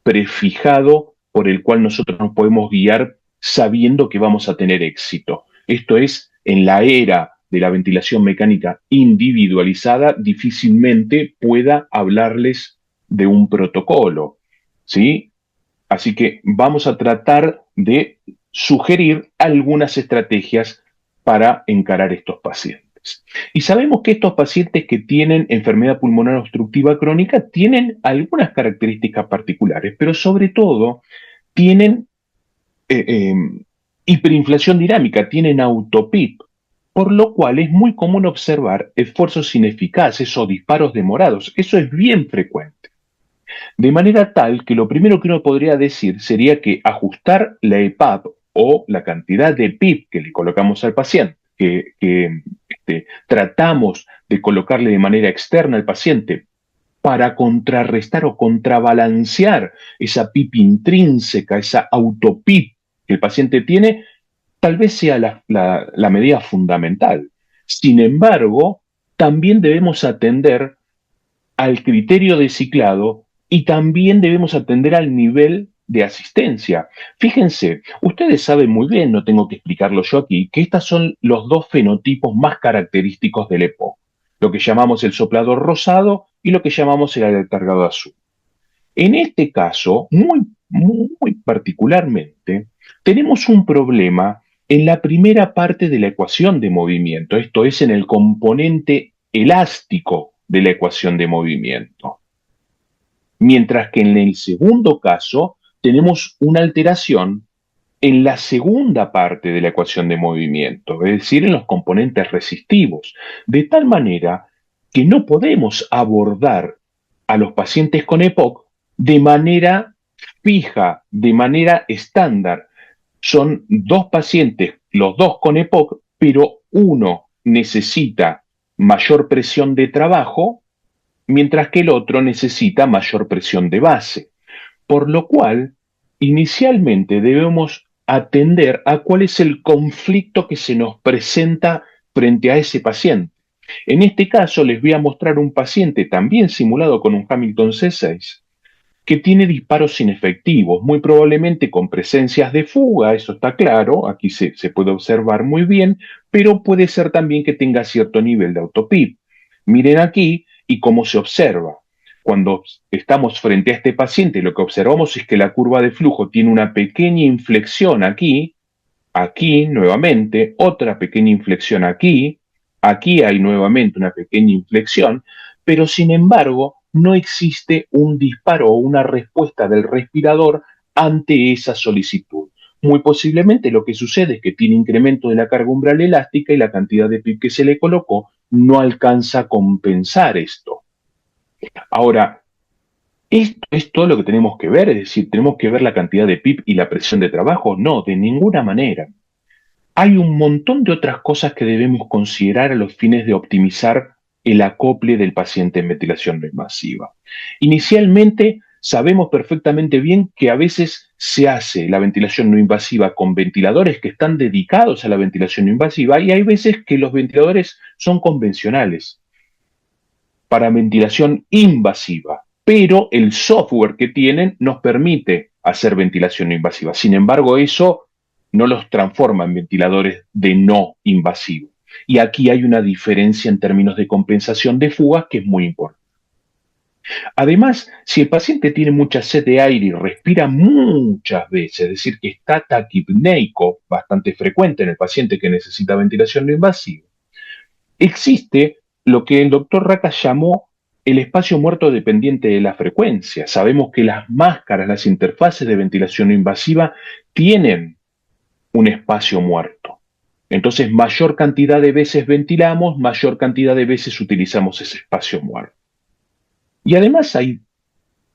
prefijado por el cual nosotros nos podemos guiar sabiendo que vamos a tener éxito. Esto es, en la era de la ventilación mecánica individualizada, difícilmente pueda hablarles de un protocolo, ¿sí? Así que vamos a tratar de sugerir algunas estrategias para encarar estos pacientes. Y sabemos que estos pacientes que tienen enfermedad pulmonar obstructiva crónica tienen algunas características particulares, pero sobre todo tienen eh, eh, hiperinflación dinámica, tienen autopip, por lo cual es muy común observar esfuerzos ineficaces o disparos demorados. Eso es bien frecuente. De manera tal que lo primero que uno podría decir sería que ajustar la EPAP o la cantidad de PIP que le colocamos al paciente, que tratamos de colocarle de manera externa al paciente para contrarrestar o contrabalancear esa PIP intrínseca, esa autopip que el paciente tiene, tal vez sea la medida fundamental. Sin embargo, también debemos atender al criterio de ciclado y también debemos atender al nivel de asistencia. Fíjense, ustedes saben muy bien, no tengo que explicarlo yo aquí, que estos son los dos fenotipos más característicos del EPOC, lo que llamamos el soplador rosado y lo que llamamos el aletargado azul. En este caso, muy particularmente, tenemos un problema en la primera parte de la ecuación de movimiento, esto es en el componente elástico de la ecuación de movimiento. Mientras que en el segundo caso tenemos una alteración en la segunda parte de la ecuación de movimiento, es decir, en los componentes resistivos, de tal manera que no podemos abordar a los pacientes con EPOC de manera fija, de manera estándar. Son dos pacientes, los dos con EPOC, pero uno necesita mayor presión de trabajo, mientras que el otro necesita mayor presión de base. Por lo cual, inicialmente debemos atender a cuál es el conflicto que se nos presenta frente a ese paciente. En este caso les voy a mostrar un paciente también simulado con un Hamilton C6 que tiene disparos inefectivos, muy probablemente con presencias de fuga, eso está claro, aquí se puede observar muy bien, pero puede ser también que tenga cierto nivel de autopip. Miren aquí y cómo se observa. Cuando estamos frente a este paciente, lo que observamos es que la curva de flujo tiene una pequeña inflexión aquí, aquí nuevamente, otra pequeña inflexión aquí, aquí hay nuevamente una pequeña inflexión, pero sin embargo no existe un disparo o una respuesta del respirador ante esa solicitud. Muy posiblemente lo que sucede es que tiene incremento de la carga umbral elástica y la cantidad de PIB que se le colocó no alcanza a compensar esto. Ahora, esto es todo lo que tenemos que ver, es decir, tenemos que ver la cantidad de PIB y la presión de trabajo. No, de ninguna manera. Hay un montón de otras cosas que debemos considerar a los fines de optimizar el acople del paciente en ventilación no invasiva. Inicialmente, sabemos perfectamente bien que a veces se hace la ventilación no invasiva con ventiladores que están dedicados a la ventilación no invasiva y hay veces que los ventiladores son convencionales para ventilación invasiva, pero el software que tienen nos permite hacer ventilación no invasiva. Sin embargo, eso no los transforma en ventiladores de no invasivo. Y aquí hay una diferencia en términos de compensación de fugas que es muy importante. Además, si el paciente tiene mucha sed de aire y respira muchas veces, es decir, que está taquipneico, bastante frecuente en el paciente que necesita ventilación no invasiva, existe lo que el doctor Racca llamó el espacio muerto dependiente de la frecuencia. Sabemos que las máscaras, las interfaces de ventilación no invasiva tienen un espacio muerto. Entonces, mayor cantidad de veces ventilamos, mayor cantidad de veces utilizamos ese espacio muerto. Y además hay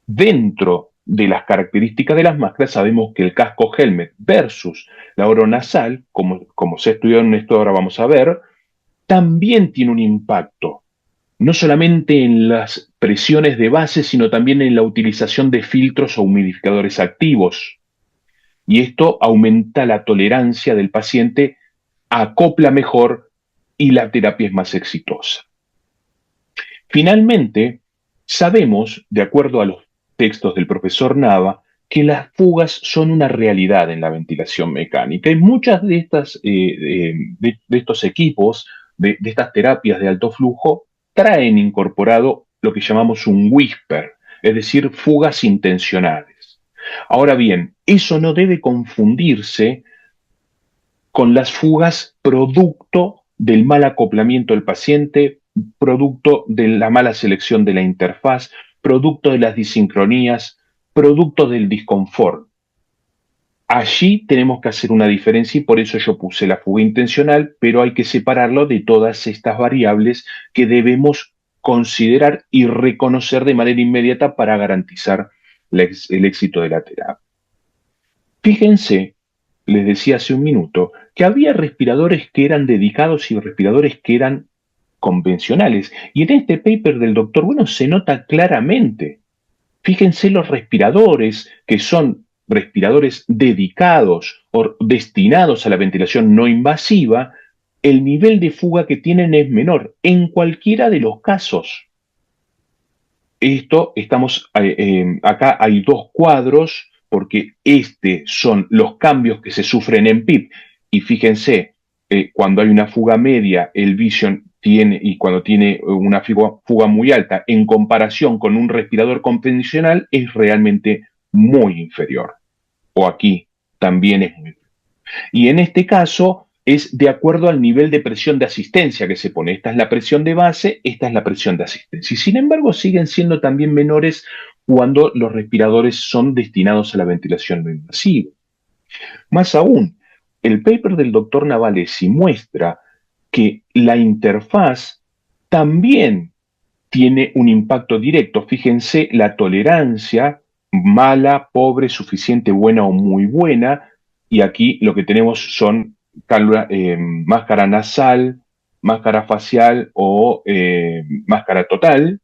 dentro de las características de las máscaras, sabemos que el casco helmet versus la oronasal, como se ha estudiado en esto ahora vamos a ver, también tiene un impacto, no solamente en las presiones de base, sino también en la utilización de filtros o humidificadores activos. Y esto aumenta la tolerancia del paciente, acopla mejor y la terapia es más exitosa. Finalmente, sabemos, de acuerdo a los textos del profesor Nava, que las fugas son una realidad en la ventilación mecánica y muchas de estos equipos, de estas terapias de alto flujo, traen incorporado lo que llamamos un whisper, es decir, fugas intencionales. Ahora bien, eso no debe confundirse con las fugas producto del mal acoplamiento del paciente, producto de la mala selección de la interfaz, producto de las disincronías, producto del disconfort. Allí tenemos que hacer una diferencia y por eso yo puse la fuga intencional, pero hay que separarlo de todas estas variables que debemos considerar y reconocer de manera inmediata para garantizar el éxito de la terapia. Fíjense, les decía hace un minuto, que había respiradores que eran dedicados y respiradores que eran convencionales. Y en este paper del doctor Bueno se nota claramente. Fíjense los respiradores, que son respiradores dedicados o destinados a la ventilación no invasiva, el nivel de fuga que tienen es menor en cualquiera de los casos. Acá hay dos cuadros, porque son los cambios que se sufren en PIP. Y fíjense, cuando hay una fuga media, el Vision y cuando tiene una fuga muy alta, en comparación con un respirador convencional, es realmente muy inferior. O aquí también es muy inferior. Y en este caso es de acuerdo al nivel de presión de asistencia que se pone. Esta es la presión de base, esta es la presión de asistencia. Y sin embargo siguen siendo también menores cuando los respiradores son destinados a la ventilación no invasiva. Más aún, el paper del doctor Navalesi muestra que la interfaz también tiene un impacto directo. Fíjense la tolerancia, mala, pobre, suficiente, buena o muy buena. Y aquí lo que tenemos son máscara nasal, máscara facial o máscara total.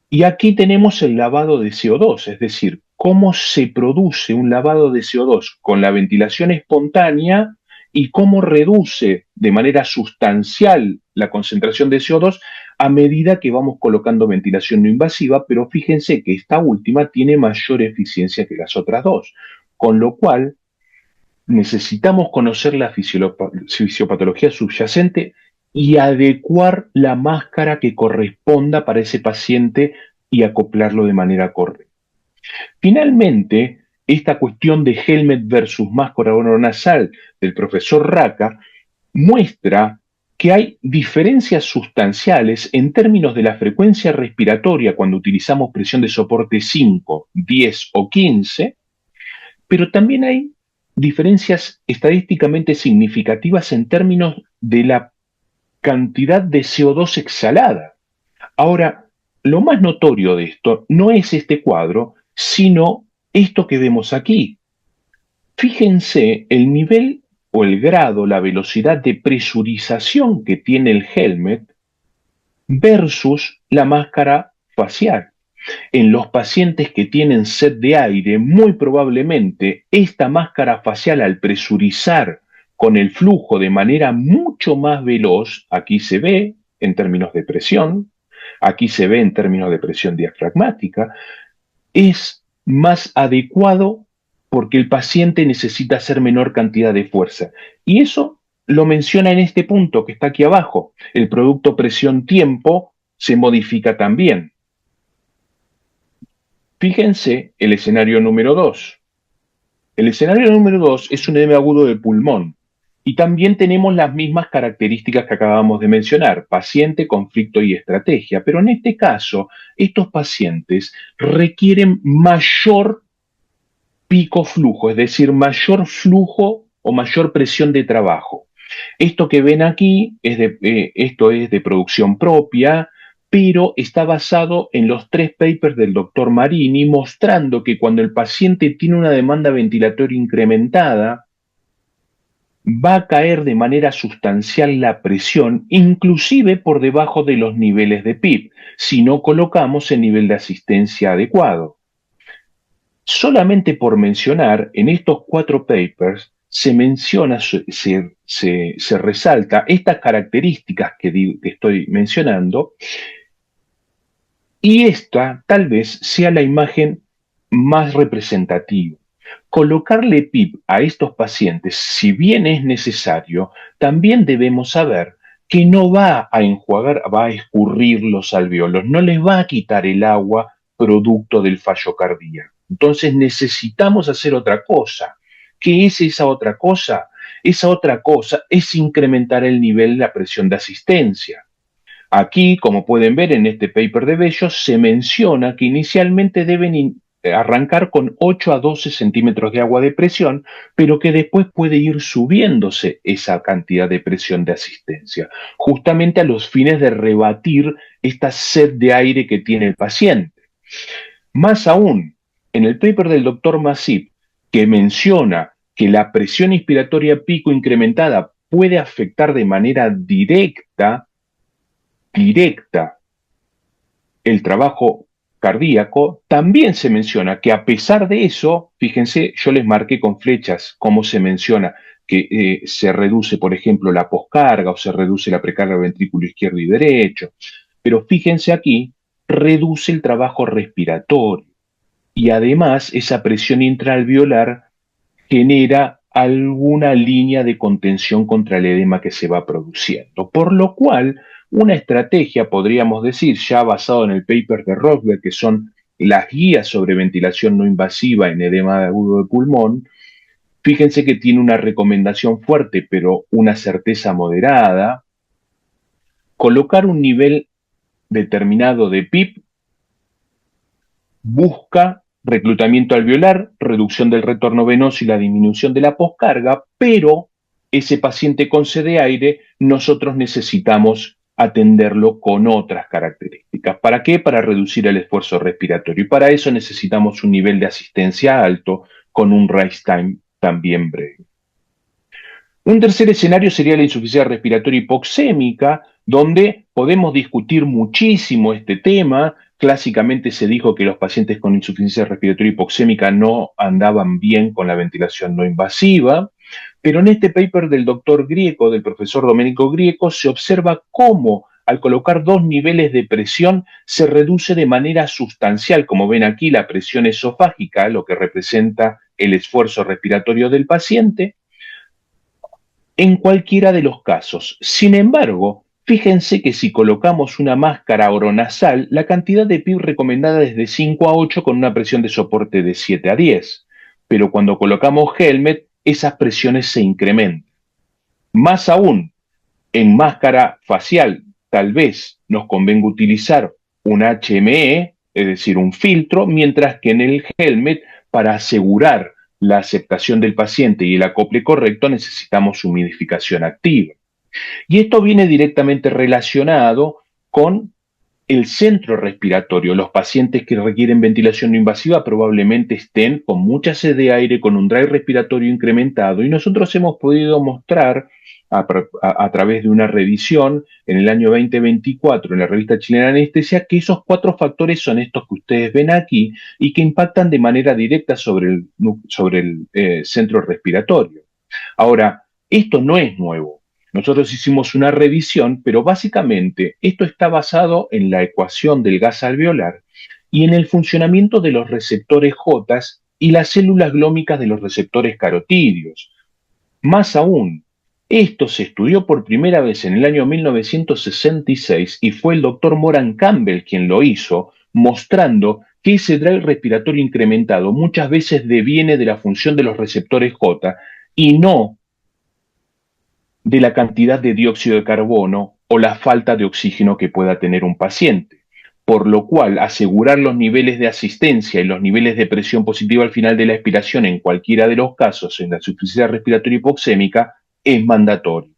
Y aquí tenemos el lavado de CO2, es decir, cómo se produce un lavado de CO2 con la ventilación espontánea y cómo reduce de manera sustancial la concentración de CO2 a medida que vamos colocando ventilación no invasiva, pero fíjense que esta última tiene mayor eficiencia que las otras dos, con lo cual necesitamos conocer la fisiopatología subyacente y adecuar la máscara que corresponda para ese paciente y acoplarlo de manera correcta. Finalmente, esta cuestión de helmet versus máscara oronasal del profesor Racca muestra que hay diferencias sustanciales en términos de la frecuencia respiratoria cuando utilizamos presión de soporte 5, 10 o 15, pero también hay diferencias estadísticamente significativas en términos de la cantidad de CO2 exhalada. Ahora, lo más notorio de esto no es este cuadro, sino esto que vemos aquí. Fíjense el nivel o el grado, la velocidad de presurización que tiene el helmet versus la máscara facial. En los pacientes que tienen sed de aire, muy probablemente esta máscara facial al presurizar con el flujo de manera mucho más veloz, aquí se ve en términos de presión, aquí se ve en términos de presión diafragmática, es más adecuado porque el paciente necesita hacer menor cantidad de fuerza. Y eso lo menciona en este punto que está aquí abajo. El producto presión-tiempo se modifica también. Fíjense el escenario número 2. El escenario número 2 es un edema agudo de pulmón. Y también tenemos las mismas características que acabamos de mencionar, paciente, conflicto y estrategia. Pero en este caso, estos pacientes requieren mayor pico flujo, es decir, mayor flujo o mayor presión de trabajo. Esto que ven aquí, esto es de producción propia, pero está basado en los 3 papers del doctor Marini, mostrando que cuando el paciente tiene una demanda ventilatoria incrementada, va a caer de manera sustancial la presión, inclusive por debajo de los niveles de PIP, si no colocamos el nivel de asistencia adecuado. Solamente por mencionar, en estos 4 papers se menciona, se resalta estas características que estoy mencionando, y esta tal vez sea la imagen más representativa. Colocarle PIP a estos pacientes, si bien es necesario, también debemos saber que no va a enjuagar, va a escurrir los alveolos, no les va a quitar el agua producto del fallo cardíaco. Entonces necesitamos hacer otra cosa. ¿Qué es esa otra cosa? Esa otra cosa es incrementar el nivel de la presión de asistencia. Aquí, como pueden ver en este paper de Bellos, se menciona que inicialmente deben arrancar con 8 a 12 centímetros de agua de presión, pero que después puede ir subiéndose esa cantidad de presión de asistencia, justamente a los fines de rebatir esta sed de aire que tiene el paciente. Más aún, en el paper del doctor Masip, que menciona que la presión inspiratoria pico incrementada puede afectar de manera directa el trabajo cardíaco, también se menciona que a pesar de eso, fíjense, yo les marqué con flechas cómo se menciona que se reduce, por ejemplo, la poscarga o se reduce la precarga del ventrículo izquierdo y derecho, pero fíjense aquí, reduce el trabajo respiratorio y además esa presión intraalveolar genera alguna línea de contención contra el edema que se va produciendo. Por lo cual, una estrategia, podríamos decir, ya basado en el paper de Rosberg, que son las guías sobre ventilación no invasiva en edema agudo de pulmón, fíjense que tiene una recomendación fuerte, pero una certeza moderada, colocar un nivel determinado de PIP busca reclutamiento alveolar, reducción del retorno venoso y la disminución de la poscarga, pero ese paciente con sed de aire nosotros necesitamos atenderlo con otras características. ¿Para qué? Para reducir el esfuerzo respiratorio. Y para eso necesitamos un nivel de asistencia alto con un rise time también breve. Un tercer escenario sería la insuficiencia respiratoria hipoxémica, donde podemos discutir muchísimo este tema. Clásicamente se dijo que los pacientes con insuficiencia respiratoria hipoxémica no andaban bien con la ventilación no invasiva, pero en este paper del doctor Grieco, del profesor Domenico Grieco, se observa cómo al colocar dos niveles de presión se reduce de manera sustancial, como ven aquí, la presión esofágica, lo que representa el esfuerzo respiratorio del paciente, en cualquiera de los casos. Sin embargo, fíjense que si colocamos una máscara oronasal, la cantidad de PIB recomendada es de 5 a 8 con una presión de soporte de 7 a 10. Pero cuando colocamos helmet, esas presiones se incrementan. Más aún, en máscara facial, tal vez nos convenga utilizar un HME, es decir, un filtro, mientras que en el helmet, para asegurar la aceptación del paciente y el acople correcto, necesitamos humidificación activa. Y esto viene directamente relacionado con el centro respiratorio. Los pacientes que requieren ventilación no invasiva probablemente estén con mucha sed de aire, con un drive respiratorio incrementado, y nosotros hemos podido mostrar a través de una revisión en el año 2024 en la revista chilena de anestesia que esos 4 factores son estos que ustedes ven aquí y que impactan de manera directa sobre el centro respiratorio. Ahora, esto no es nuevo. Nosotros hicimos una revisión, pero básicamente esto está basado en la ecuación del gas alveolar y en el funcionamiento de los receptores J y las células glómicas de los receptores carotídeos. Más aún, esto se estudió por primera vez en el año 1966 y fue el doctor Moran Campbell quien lo hizo, mostrando que ese drive respiratorio incrementado muchas veces deviene de la función de los receptores J y no de la cantidad de dióxido de carbono o la falta de oxígeno que pueda tener un paciente. Por lo cual, asegurar los niveles de asistencia y los niveles de presión positiva al final de la expiración en cualquiera de los casos en la insuficiencia respiratoria hipoxémica es mandatorio.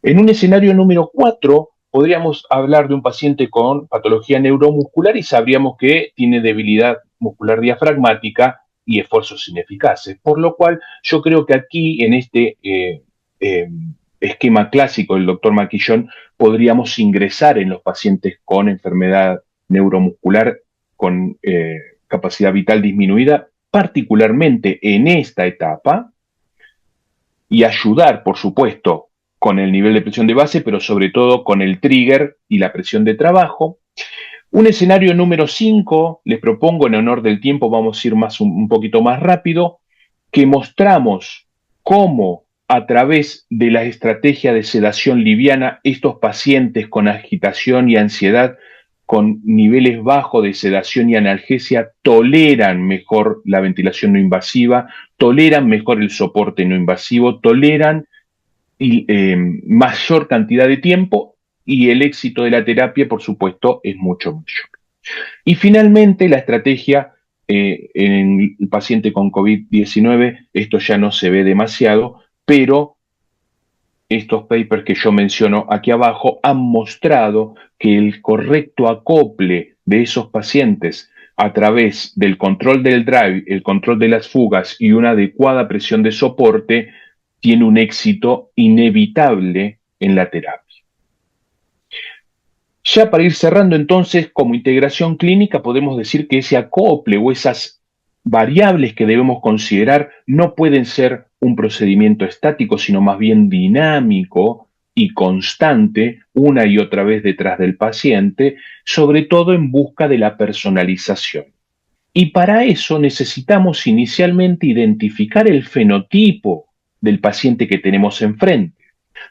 En un escenario número 4, podríamos hablar de un paciente con patología neuromuscular y sabríamos que tiene debilidad muscular diafragmática y esfuerzos ineficaces. Por lo cual, yo creo que aquí, en este esquema clásico del doctor Maquillón, podríamos ingresar en los pacientes con enfermedad neuromuscular con capacidad vital disminuida, particularmente en esta etapa, y ayudar, por supuesto, con el nivel de presión de base, pero sobre todo con el trigger y la presión de trabajo. Un escenario número 5, les propongo en honor del tiempo, vamos a ir un poquito más rápido, que mostramos cómo a través de la estrategia de sedación liviana estos pacientes con agitación y ansiedad con niveles bajos de sedación y analgesia toleran mejor la ventilación no invasiva, toleran mejor el soporte no invasivo, toleran mayor cantidad de tiempo y el éxito de la terapia, por supuesto, es mucho mayor. Y finalmente, la estrategia en el paciente con COVID-19, esto ya no se ve demasiado, pero estos papers que yo menciono aquí abajo han mostrado que el correcto acople de esos pacientes a través del control del drive, el control de las fugas y una adecuada presión de soporte tiene un éxito inevitable en la terapia. Ya para ir cerrando entonces, como integración clínica, podemos decir que ese acople o esas variables que debemos considerar no pueden ser un procedimiento estático, sino más bien dinámico y constante, una y otra vez detrás del paciente, sobre todo en busca de la personalización. Y para eso necesitamos inicialmente identificar el fenotipo del paciente que tenemos enfrente,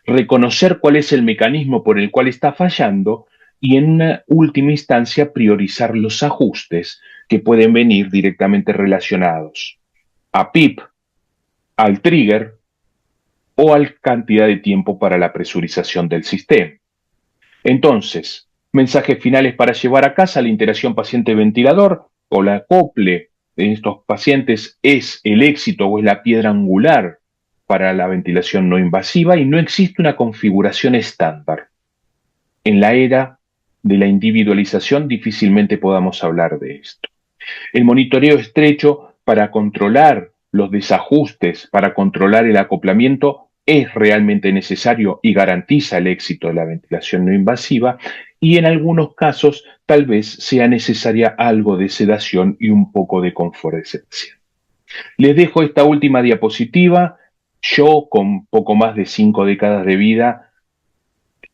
reconocer cuál es el mecanismo por el cual está fallando y en una última instancia priorizar los ajustes que pueden venir directamente relacionados a PIP, al trigger o a la cantidad de tiempo para la presurización del sistema. Entonces, mensajes finales para llevar a casa la interacción paciente-ventilador o la acople de estos pacientes es el éxito o es la piedra angular para la ventilación no invasiva y no existe una configuración estándar. En la era de la individualización difícilmente podamos hablar de esto. El monitoreo estrecho para controlar los desajustes, para controlar el acoplamiento, es realmente necesario y garantiza el éxito de la ventilación no invasiva y en algunos casos tal vez sea necesaria algo de sedación y un poco de confort de ese paciente. Les dejo esta última diapositiva. Yo, con poco más de 5 décadas de vida,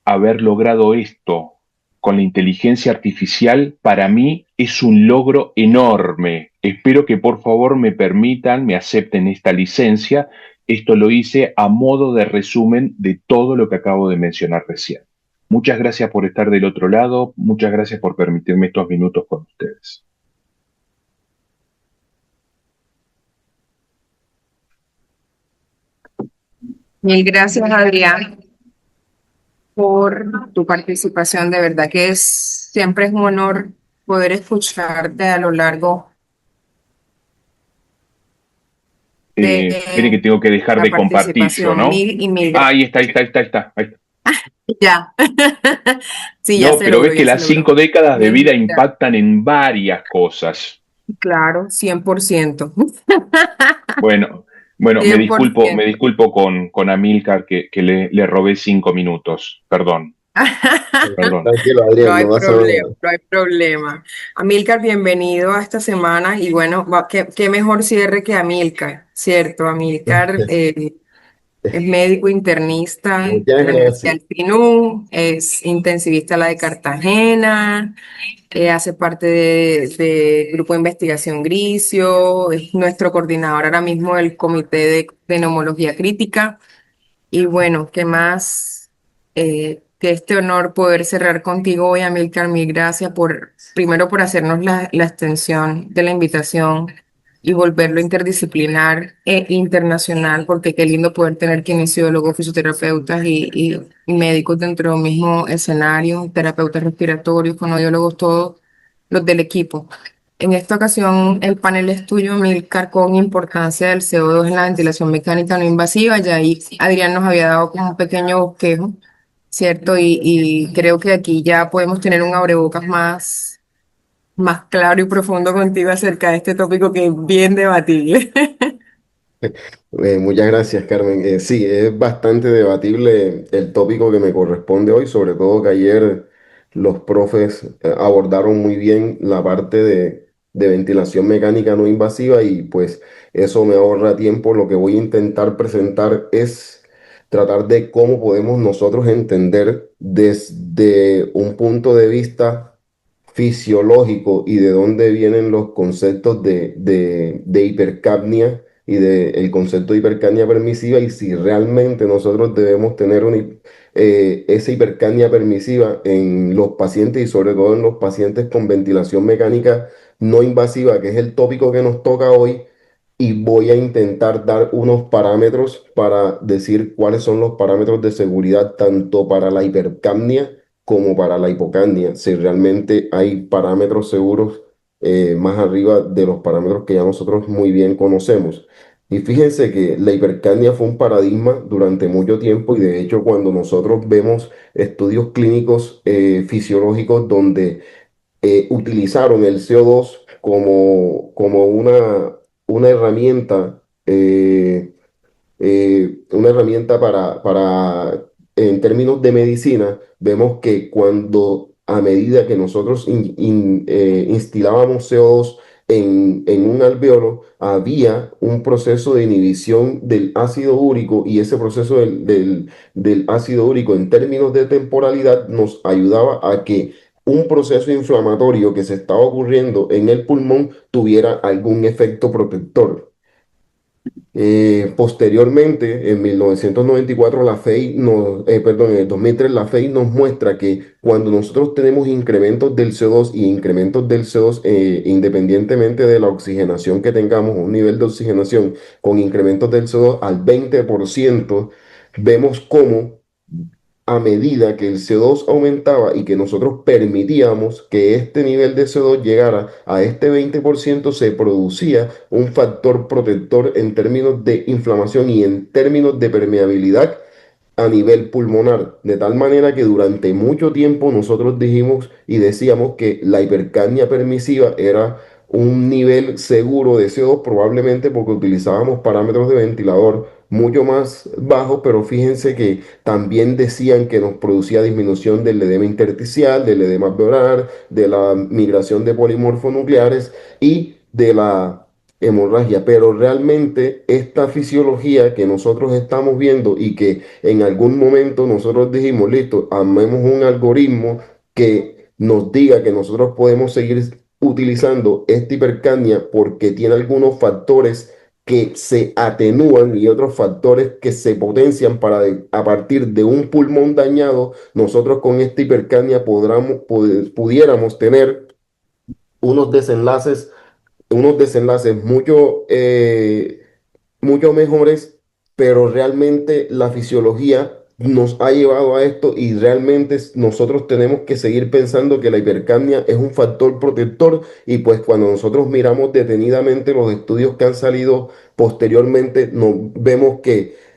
haber logrado esto con la inteligencia artificial, para mí es un logro enorme. Espero que por favor me permitan, me acepten esta licencia. Esto lo hice a modo de resumen de todo lo que acabo de mencionar recién. Muchas gracias por estar del otro lado. Muchas gracias por permitirme estos minutos con ustedes. Mil gracias, Adrián, por tu participación. De verdad que siempre es un honor poder escucharte a lo largo Espere que de tengo que dejar la de compartir yo, participación. ¿no? Mil y mil Ah, ahí gracias. está, ahí está, ahí está, ahí está. Ahí está. Ya. Sí, ya No, se pero ves logró, que ya se las 5 logró. décadas de Mil vida gracias. impactan en varias cosas. Claro, 100%. Bueno, Cien por me ciento. disculpo con Amílcar que le robé 5 minutos. Perdón, perdón. Tranquilo, No Adrián, hay no vas a... problema, no hay problema. Amílcar, bienvenido a esta semana y bueno, qué mejor cierre que Amílcar, ¿cierto? Amílcar es médico internista de Muchas la Universidad gracias. del PINU, es intensivista la de Cartagena, hace parte de Grupo de Investigación Grisio, es nuestro coordinador ahora mismo del Comité de Neumología Crítica. Y bueno, ¿qué más? Que este honor poder cerrar contigo hoy, Amílcar. Mil gracias primero por hacernos la extensión de la invitación y volverlo interdisciplinar e internacional, porque qué lindo poder tener kinesiólogos, fisioterapeutas y médicos dentro del mismo escenario, terapeutas respiratorios, fonoaudiólogos, todos los del equipo. En esta ocasión, el panel es tuyo, Milcar, con importancia del CO2 en la ventilación mecánica no invasiva. Ya ahí Adrián nos había dado como un pequeño bosquejo, ¿cierto? Y creo que aquí ya podemos tener un abrebocas más claro y profundo contigo acerca de este tópico que es bien debatible. Muchas gracias, Carmen. Sí, es bastante debatible el tópico que me corresponde hoy, sobre todo que ayer los profes abordaron muy bien la parte de ventilación mecánica no invasiva y pues eso me ahorra tiempo. Lo que voy a intentar presentar es tratar de cómo podemos nosotros entender desde un punto de vista fisiológico y de dónde vienen los conceptos de hipercapnia y del concepto de hipercapnia permisiva y si realmente nosotros debemos tener esa hipercapnia permisiva en los pacientes y sobre todo en los pacientes con ventilación mecánica no invasiva, que es el tópico que nos toca hoy. Y voy a intentar dar unos parámetros para decir cuáles son los parámetros de seguridad tanto para la hipercapnia como para la hipocapnia, si realmente hay parámetros seguros más arriba de los parámetros que ya nosotros muy bien conocemos. Y fíjense que la hipercapnia fue un paradigma durante mucho tiempo y de hecho cuando nosotros vemos estudios clínicos fisiológicos donde utilizaron el CO2 como una herramienta una herramienta en términos de medicina, vemos que cuando a medida que nosotros instilábamos CO2 en un alveolo, había un proceso de inhibición del ácido úrico y ese proceso del ácido úrico en términos de temporalidad nos ayudaba a que un proceso inflamatorio que se estaba ocurriendo en el pulmón tuviera algún efecto protector. Posteriormente, en 1994, perdón, en el 2003, la FEI nos muestra que cuando nosotros tenemos incrementos del CO2 y incrementos del CO2, independientemente de la oxigenación que tengamos, un nivel de oxigenación con incrementos del CO2 al 20%, vemos cómo a medida que el CO2 aumentaba y que nosotros permitíamos que este nivel de CO2 llegara a este 20%, se producía un factor protector en términos de inflamación y en términos de permeabilidad a nivel pulmonar, de tal manera que durante mucho tiempo nosotros dijimos y decíamos que la hipercapnia permisiva era un nivel seguro de CO2, probablemente porque utilizábamos parámetros de ventilador mucho más bajos, pero fíjense que también decían que nos producía disminución del edema intersticial, del edema alveolar, de la migración de polimorfonucleares y de la hemorragia, pero realmente esta fisiología que nosotros estamos viendo y que en algún momento nosotros dijimos, listo, armemos un algoritmo que nos diga que nosotros podemos seguir utilizando esta hipercapnia porque tiene algunos factores que se atenúan y otros factores que se potencian para a partir de un pulmón dañado, nosotros con esta hipercapnia pudiéramos tener unos desenlaces mucho mejores, pero realmente la fisiología nos ha llevado a esto y realmente nosotros tenemos que seguir pensando que la hipercapnia es un factor protector y pues cuando nosotros miramos detenidamente los estudios que han salido posteriormente, nos vemos que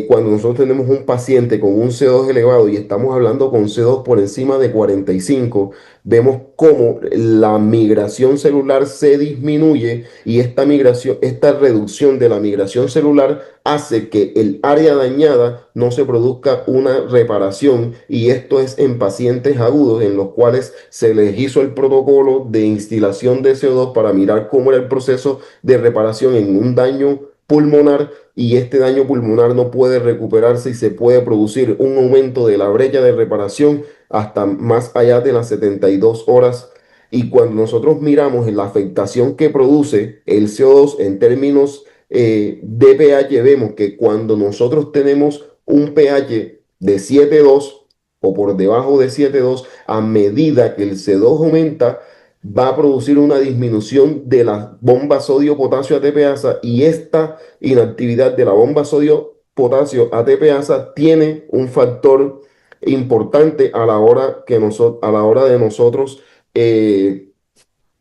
cuando nosotros tenemos un paciente con un CO2 elevado y estamos hablando con CO2 por encima de 45, vemos cómo la migración celular se disminuye y esta reducción de la migración celular hace que el área dañada no se produzca una reparación y esto es en pacientes agudos en los cuales se les hizo el protocolo de instilación de CO2 para mirar cómo era el proceso de reparación en un daño pulmonar y este daño pulmonar no puede recuperarse y se puede producir un aumento de la brecha de reparación hasta más allá de las 72 horas. Y cuando nosotros miramos en la afectación que produce el CO2 en términos de pH, vemos que cuando nosotros tenemos un pH de 7,2 o por debajo de 7,2, a medida que el CO2 aumenta, va a producir una disminución de la bomba sodio-potasio ATPasa y esta inactividad de la bomba sodio-potasio ATPasa tiene un factor importante a la hora, a la hora de nosotros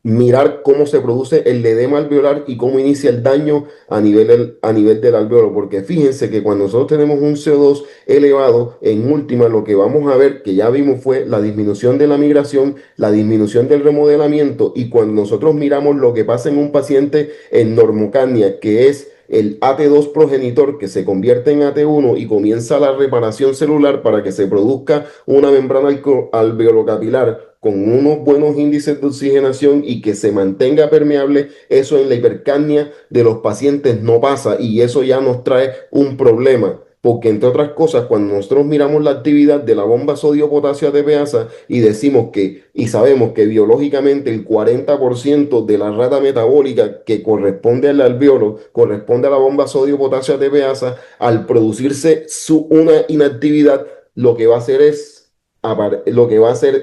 mirar cómo se produce el edema alveolar y cómo inicia el daño a nivel del alveolo, porque fíjense que cuando nosotros tenemos un CO2 elevado, en última lo que vamos a ver, que ya vimos, fue la disminución de la migración, la disminución del remodelamiento, y cuando nosotros miramos lo que pasa en un paciente en normocapnia, que es el AT2 progenitor que se convierte en AT1 y comienza la reparación celular para que se produzca una membrana alveolocapilar con unos buenos índices de oxigenación y que se mantenga permeable, eso en la hipercapnia de los pacientes no pasa y eso ya nos trae un problema. porque entre otras cosas, cuando nosotros miramos la actividad de la bomba sodio-potasio ATPasa y decimos y sabemos que biológicamente el 40% de la rata metabólica que corresponde al alveolo, corresponde a la bomba sodio-potasio ATPasa, al producirse una inactividad, lo que va a hacer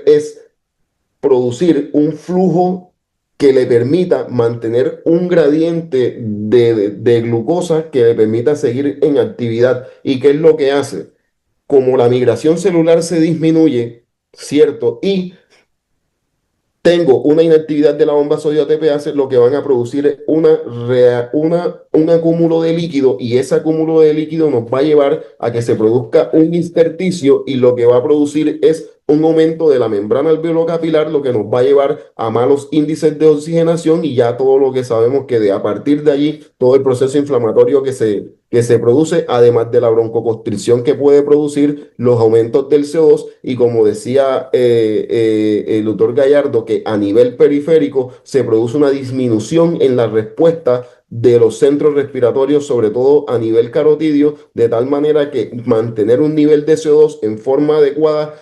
es producir un flujo que le permita mantener un gradiente de glucosa que le permita seguir en actividad. ¿Y qué es lo que hace? Como la migración celular se disminuye, ¿cierto? Y tengo una inactividad de la bomba sodio ATPase, lo que van a producir es un acúmulo de líquido, y ese acúmulo de líquido nos va a llevar a que se produzca un intersticio, y lo que va a producir es un aumento de la membrana alveolo-capilar, lo que nos va a llevar a malos índices de oxigenación, y ya todo lo que sabemos que a partir de allí todo el proceso inflamatorio que se produce, además de la broncoconstricción que puede producir, los aumentos del CO2, y como decía el doctor Gallardo, que a nivel periférico se produce una disminución en la respuesta de los centros respiratorios, sobre todo a nivel carotidio, de tal manera que mantener un nivel de CO2 en forma adecuada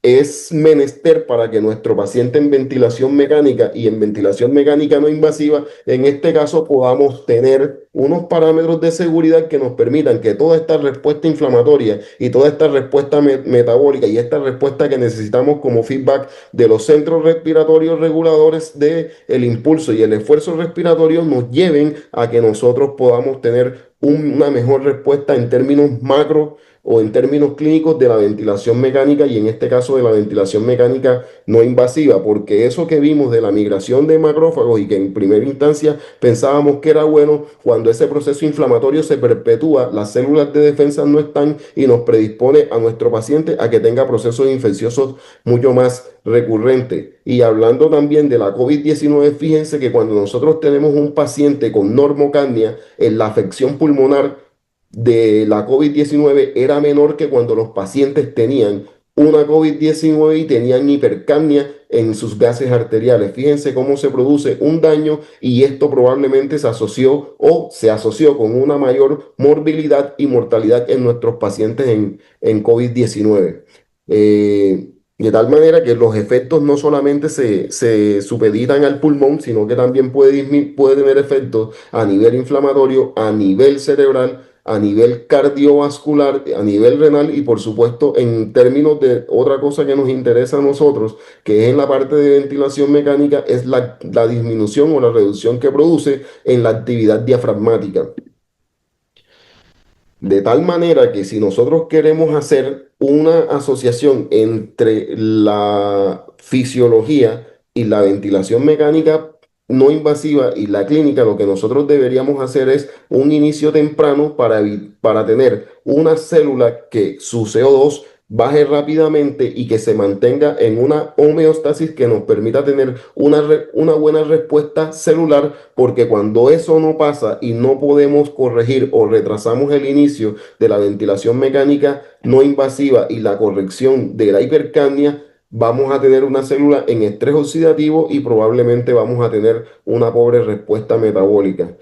es menester para que nuestro paciente en ventilación mecánica y en ventilación mecánica no invasiva, en este caso, podamos tener unos parámetros de seguridad que nos permitan que toda esta respuesta inflamatoria y toda esta respuesta metabólica y esta respuesta que necesitamos como feedback de los centros respiratorios reguladores del impulso y el esfuerzo respiratorio nos lleven a que nosotros podamos tener una mejor respuesta en términos macro o en términos clínicos de la ventilación mecánica, y en este caso de la ventilación mecánica no invasiva, porque eso que vimos de la migración de macrófagos y que en primera instancia pensábamos que era bueno, cuando ese proceso inflamatorio se perpetúa, las células de defensa no están y nos predispone a nuestro paciente a que tenga procesos infecciosos mucho más recurrentes. Y hablando también de la COVID-19, fíjense que cuando nosotros tenemos un paciente con normocapnia, en la afección pulmonar de la COVID-19 era menor que cuando los pacientes tenían una COVID-19 y tenían hipercapnia en sus gases arteriales. Fíjense cómo se produce un daño, y esto probablemente se asoció con una mayor morbilidad y mortalidad en nuestros pacientes en COVID-19. De tal manera que los efectos no solamente se supeditan al pulmón, sino que también puede tener efectos a nivel inflamatorio, a nivel cerebral, a nivel cardiovascular, a nivel renal, y por supuesto en términos de otra cosa que nos interesa a nosotros, que es en la parte de ventilación mecánica, es la disminución o la reducción que produce en la actividad diafragmática. De tal manera que si nosotros queremos hacer una asociación entre la fisiología y la ventilación mecánica no invasiva y la clínica, lo que nosotros deberíamos hacer es un inicio temprano para tener una célula que su CO2 baje rápidamente y que se mantenga en una homeostasis que nos permita tener una buena respuesta celular, porque cuando eso no pasa y no podemos corregir o retrasamos el inicio de la ventilación mecánica no invasiva y la corrección de la hipercapnia, vamos a tener una célula en estrés oxidativo y probablemente vamos a tener una pobre respuesta metabólica.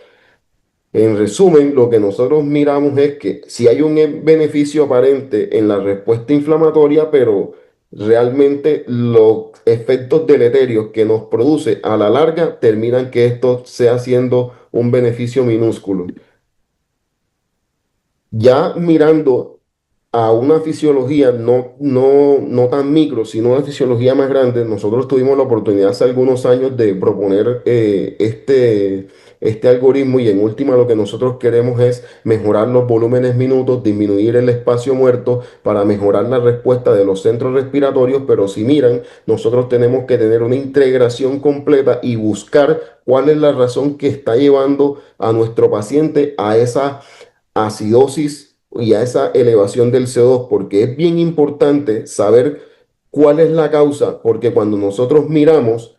En resumen, lo que nosotros miramos es que si hay un beneficio aparente en la respuesta inflamatoria, pero realmente los efectos deleterios que nos produce a la larga terminan que esto sea siendo un beneficio minúsculo. Ya mirando a una fisiología no tan micro, sino una fisiología más grande, nosotros tuvimos la oportunidad hace algunos años de proponer este algoritmo, y en última lo que nosotros queremos es mejorar los volúmenes minutos, disminuir el espacio muerto para mejorar la respuesta de los centros respiratorios, pero si miran, nosotros tenemos que tener una integración completa y buscar cuál es la razón que está llevando a nuestro paciente a esa acidosis y a esa elevación del CO2, porque es bien importante saber cuál es la causa, porque cuando nosotros miramos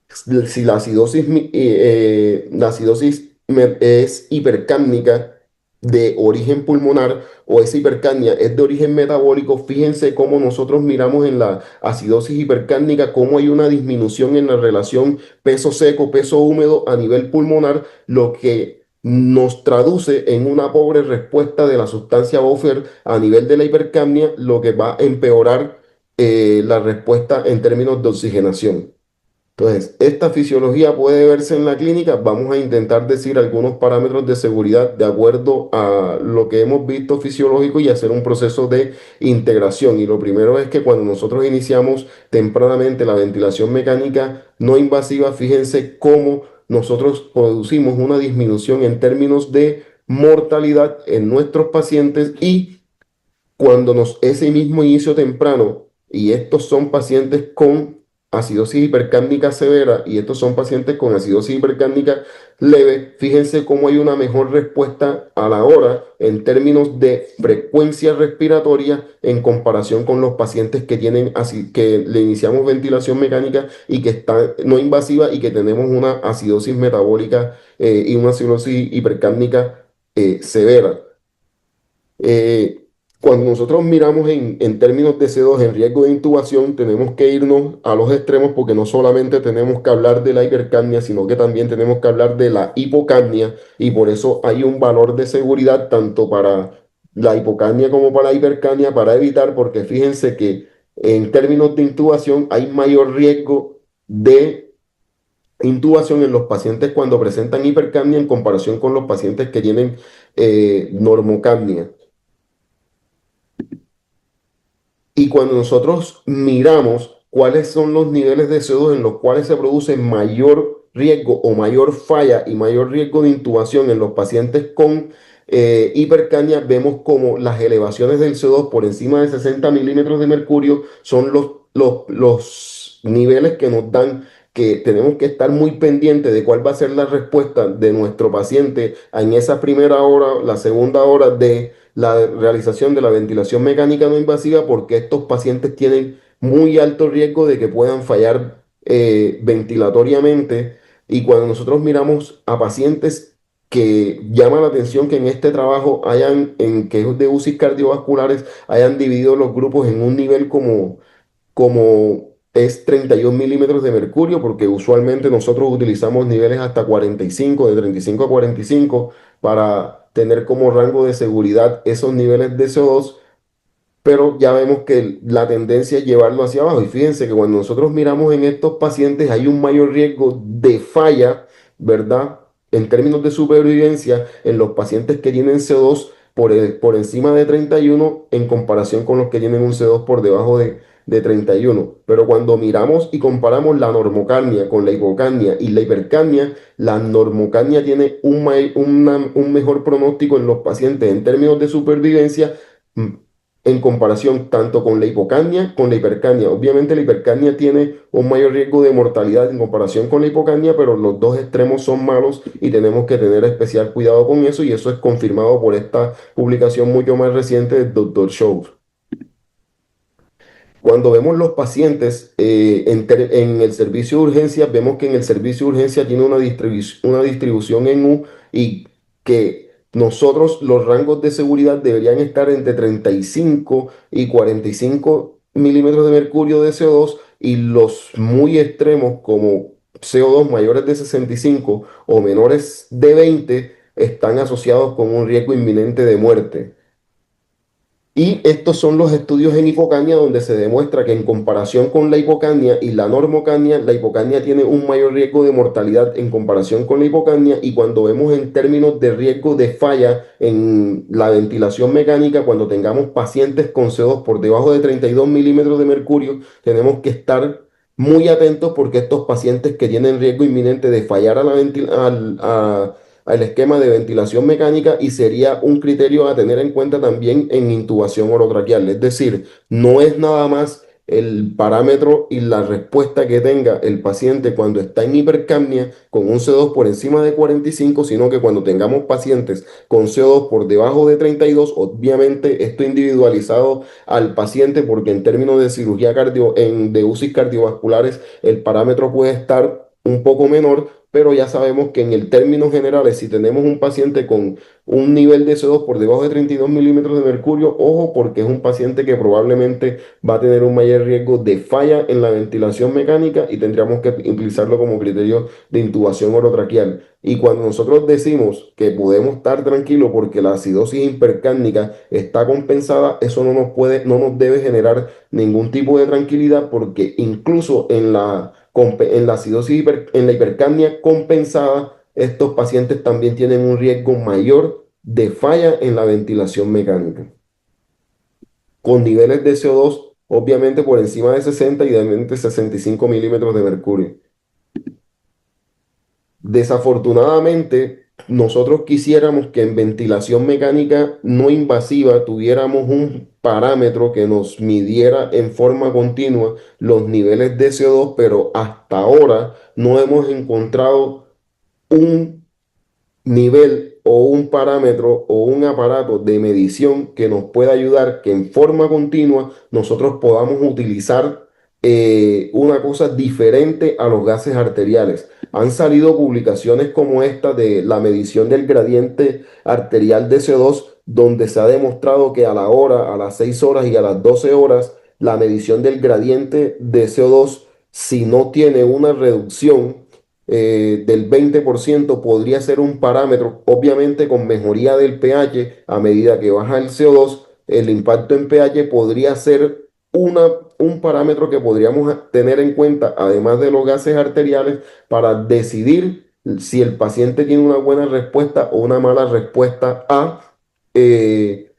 si la acidosis es hipercápnica de origen pulmonar o esa hipercapnia es de origen metabólico, fíjense cómo nosotros miramos en la acidosis hipercápnica cómo hay una disminución en la relación peso seco, peso húmedo a nivel pulmonar, lo que nos traduce en una pobre respuesta de la sustancia buffer a nivel de la hipercapnia, lo que va a empeorar la respuesta en términos de oxigenación. Entonces, esta fisiología puede verse en la clínica. Vamos a intentar decir algunos parámetros de seguridad de acuerdo a lo que hemos visto fisiológico y hacer un proceso de integración. Y lo primero es que cuando nosotros iniciamos tempranamente la ventilación mecánica no invasiva, fíjense cómo nosotros producimos una disminución en términos de mortalidad en nuestros pacientes y cuando ese mismo inicio temprano, y estos son pacientes con acidosis hipercándrica severa y estos son pacientes con acidosis hipercándrica leve, fíjense cómo hay una mejor respuesta a la hora en términos de frecuencia respiratoria en comparación con los pacientes que tienen así, que le iniciamos ventilación mecánica y que está no invasiva y que tenemos una acidosis metabólica y una acidosis hipercándrica severa. Eh, Cuando nosotros miramos en términos de CO2 en riesgo de intubación, tenemos que irnos a los extremos porque no solamente tenemos que hablar de la hipercapnia, sino que también tenemos que hablar de la hipocapnia y por eso hay un valor de seguridad tanto para la hipocapnia como para la hipercapnia para evitar, porque fíjense que en términos de intubación hay mayor riesgo de intubación en los pacientes cuando presentan hipercapnia en comparación con los pacientes que tienen normocapnia. Y cuando nosotros miramos cuáles son los niveles de CO2 en los cuales se produce mayor riesgo o mayor falla y mayor riesgo de intubación en los pacientes con hipercapnia, vemos como las elevaciones del CO2 por encima de 60 milímetros de mercurio son los niveles que nos dan que tenemos que estar muy pendientes de cuál va a ser la respuesta de nuestro paciente en esa primera hora, la segunda hora de la realización de la ventilación mecánica no invasiva porque estos pacientes tienen muy alto riesgo de que puedan fallar ventilatoriamente y cuando nosotros miramos a pacientes que llama la atención que en este trabajo hayan, en que es de UCI cardiovasculares, hayan dividido los grupos en un nivel como es 31 milímetros de mercurio, porque usualmente nosotros utilizamos niveles hasta 45, de 35 a 45, para tener como rango de seguridad esos niveles de CO2, pero ya vemos que la tendencia es llevarlo hacia abajo. Y fíjense que cuando nosotros miramos en estos pacientes hay un mayor riesgo de falla, ¿verdad? En términos de supervivencia en los pacientes que tienen CO2 por encima de 31 en comparación con los que tienen un CO2 por debajo de 31. Pero cuando miramos y comparamos la normocapnia con la hipocapnia y la hipercapnia, la normocapnia tiene un mejor pronóstico en los pacientes en términos de supervivencia en comparación tanto con la hipocapnia con la hipercapnia. Obviamente la hipercapnia tiene un mayor riesgo de mortalidad en comparación con la hipocapnia, pero los dos extremos son malos y tenemos que tener especial cuidado con eso y eso es confirmado por esta publicación mucho más reciente del Dr. Shows. Cuando vemos los pacientes en el servicio de urgencias, vemos que en el servicio de urgencia tiene una distribución en U y que nosotros los rangos de seguridad deberían estar entre 35 y 45 milímetros de mercurio de CO2 y los muy extremos como CO2 mayores de 65 o menores de 20 están asociados con un riesgo inminente de muerte. Y estos son los estudios en hipocapnia donde se demuestra que en comparación con la hipocapnia y la normocapnia, la hipocapnia tiene un mayor riesgo de mortalidad en comparación con la hipocapnia y cuando vemos en términos de riesgo de falla en la ventilación mecánica, cuando tengamos pacientes con CO2 por debajo de 32 milímetros de mercurio, tenemos que estar muy atentos porque estos pacientes que tienen riesgo inminente de fallar a la al esquema de ventilación mecánica y sería un criterio a tener en cuenta también en intubación orotraqueal. Es decir, no es nada más el parámetro y la respuesta que tenga el paciente cuando está en hipercapnia con un CO2 por encima de 45, sino que cuando tengamos pacientes con CO2 por debajo de 32, obviamente esto individualizado al paciente porque en términos de cirugía de UCI cardiovasculares el parámetro puede estar un poco menor, pero ya sabemos que en el términos generales, si tenemos un paciente con un nivel de CO2 por debajo de 32 milímetros de mercurio, ojo, porque es un paciente que probablemente va a tener un mayor riesgo de falla en la ventilación mecánica y tendríamos que utilizarlo como criterio de intubación orotraqueal. Y cuando nosotros decimos que podemos estar tranquilos porque la acidosis hipercárnica está compensada, eso no nos debe generar ningún tipo de tranquilidad porque incluso en la acidosis en la hipercapnia compensada, estos pacientes también tienen un riesgo mayor de falla en la ventilación mecánica, con niveles de CO2 obviamente por encima de 60 y idealmente 65 milímetros de mercurio. Desafortunadamente, nosotros quisiéramos que en ventilación mecánica no invasiva tuviéramos un parámetro que nos midiera en forma continua los niveles de CO2, pero hasta ahora no hemos encontrado un nivel o un parámetro o un aparato de medición que nos pueda ayudar que en forma continua nosotros podamos utilizar una cosa diferente a los gases arteriales. Han salido publicaciones como esta de la medición del gradiente arterial de CO2, donde se ha demostrado que a la hora, a las 6 horas y a las 12 horas, la medición del gradiente de CO2, si no tiene una reducción del 20% podría ser un parámetro, obviamente con mejoría del pH a medida que baja el CO2, el impacto en pH podría ser un parámetro que podríamos tener en cuenta, además de los gases arteriales, para decidir si el paciente tiene una buena respuesta o una mala respuesta a el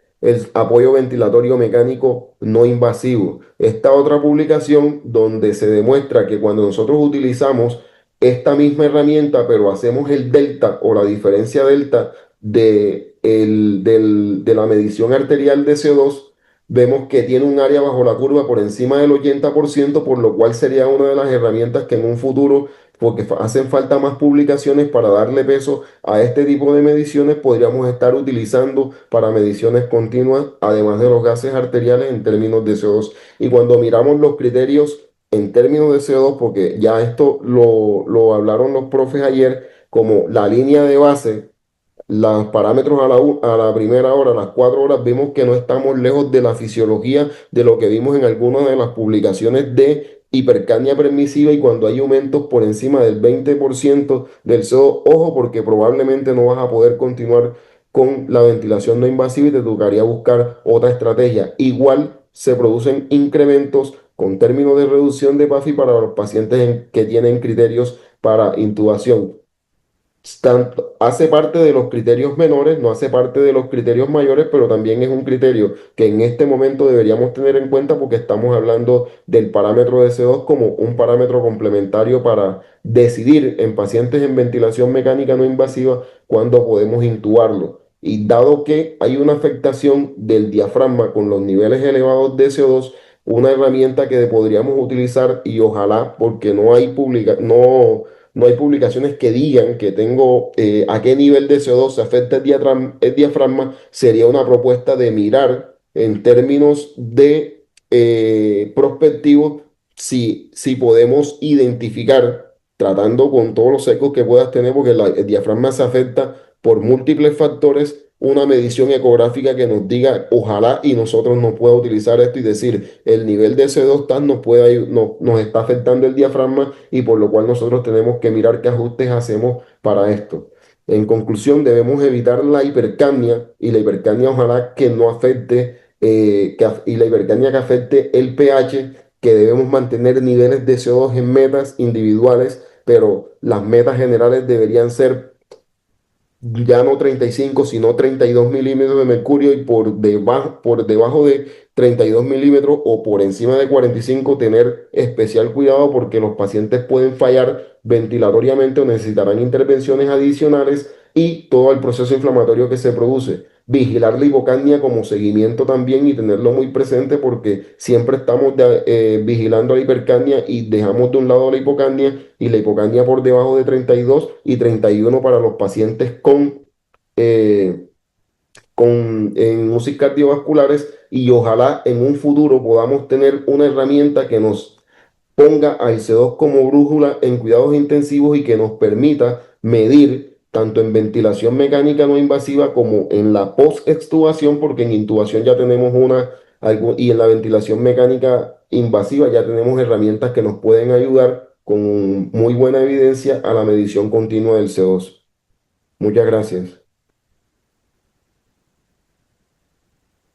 apoyo ventilatorio mecánico no invasivo. Esta otra publicación donde se demuestra que cuando nosotros utilizamos esta misma herramienta, pero hacemos el delta o la diferencia delta de la medición arterial de CO2, vemos que tiene un área bajo la curva por encima del 80%, por lo cual sería una de las herramientas que en un futuro, porque hacen falta más publicaciones para darle peso a este tipo de mediciones, podríamos estar utilizando para mediciones continuas, además de los gases arteriales en términos de CO2. Y cuando miramos los criterios en términos de CO2, porque ya esto lo hablaron los profes ayer, como la línea de base, los parámetros a la primera hora, a las 4 horas, vimos que no estamos lejos de la fisiología de lo que vimos en algunas de las publicaciones de hipercapnia permisiva y cuando hay aumentos por encima del 20% del CO2, ojo, porque probablemente no vas a poder continuar con la ventilación no invasiva y te tocaría buscar otra estrategia. Igual se producen incrementos con términos de reducción de PAFI para los pacientes que tienen criterios para intubación. Hace parte de los criterios menores, no hace parte de los criterios mayores, pero también es un criterio que en este momento deberíamos tener en cuenta porque estamos hablando del parámetro de CO2 como un parámetro complementario para decidir en pacientes en ventilación mecánica no invasiva cuándo podemos intubarlo. Y dado que hay una afectación del diafragma con los niveles elevados de CO2, una herramienta que podríamos utilizar y ojalá, porque no hay publicaciones que digan que tengo a qué nivel de CO2 se afecta el diafragma. Sería una propuesta de mirar en términos de prospectivo si podemos identificar, tratando con todos los ecos que puedas tener, porque el diafragma se afecta por múltiples factores, una medición ecográfica que nos diga, ojalá y nosotros nos pueda utilizar esto y decir, el nivel de CO2 tal nos está afectando el diafragma y por lo cual nosotros tenemos que mirar qué ajustes hacemos para esto. En conclusión, debemos evitar la hipercapnia y la hipercapnia ojalá que no afecte, y la hipercapnia que afecte el pH, que debemos mantener niveles de CO2 en metas individuales, pero las metas generales deberían ser ya no 35 sino 32 milímetros de mercurio y por debajo de 32 milímetros o por encima de 45 tener especial cuidado porque los pacientes pueden fallar ventilatoriamente o necesitarán intervenciones adicionales y todo el proceso inflamatorio que se produce. Vigilar la hipocapnia como seguimiento también y tenerlo muy presente porque siempre estamos vigilando la hipercapnia y dejamos de un lado la hipocapnia y la hipocapnia por debajo de 32 y 31 para los pacientes eh, con en UCI cardiovasculares y ojalá en un futuro podamos tener una herramienta que nos ponga al C2 como brújula en cuidados intensivos y que nos permita medir tanto en ventilación mecánica no invasiva como en la post-extubación, porque en intubación ya tenemos y en la ventilación mecánica invasiva ya tenemos herramientas que nos pueden ayudar con muy buena evidencia a la medición continua del CO2. Muchas gracias.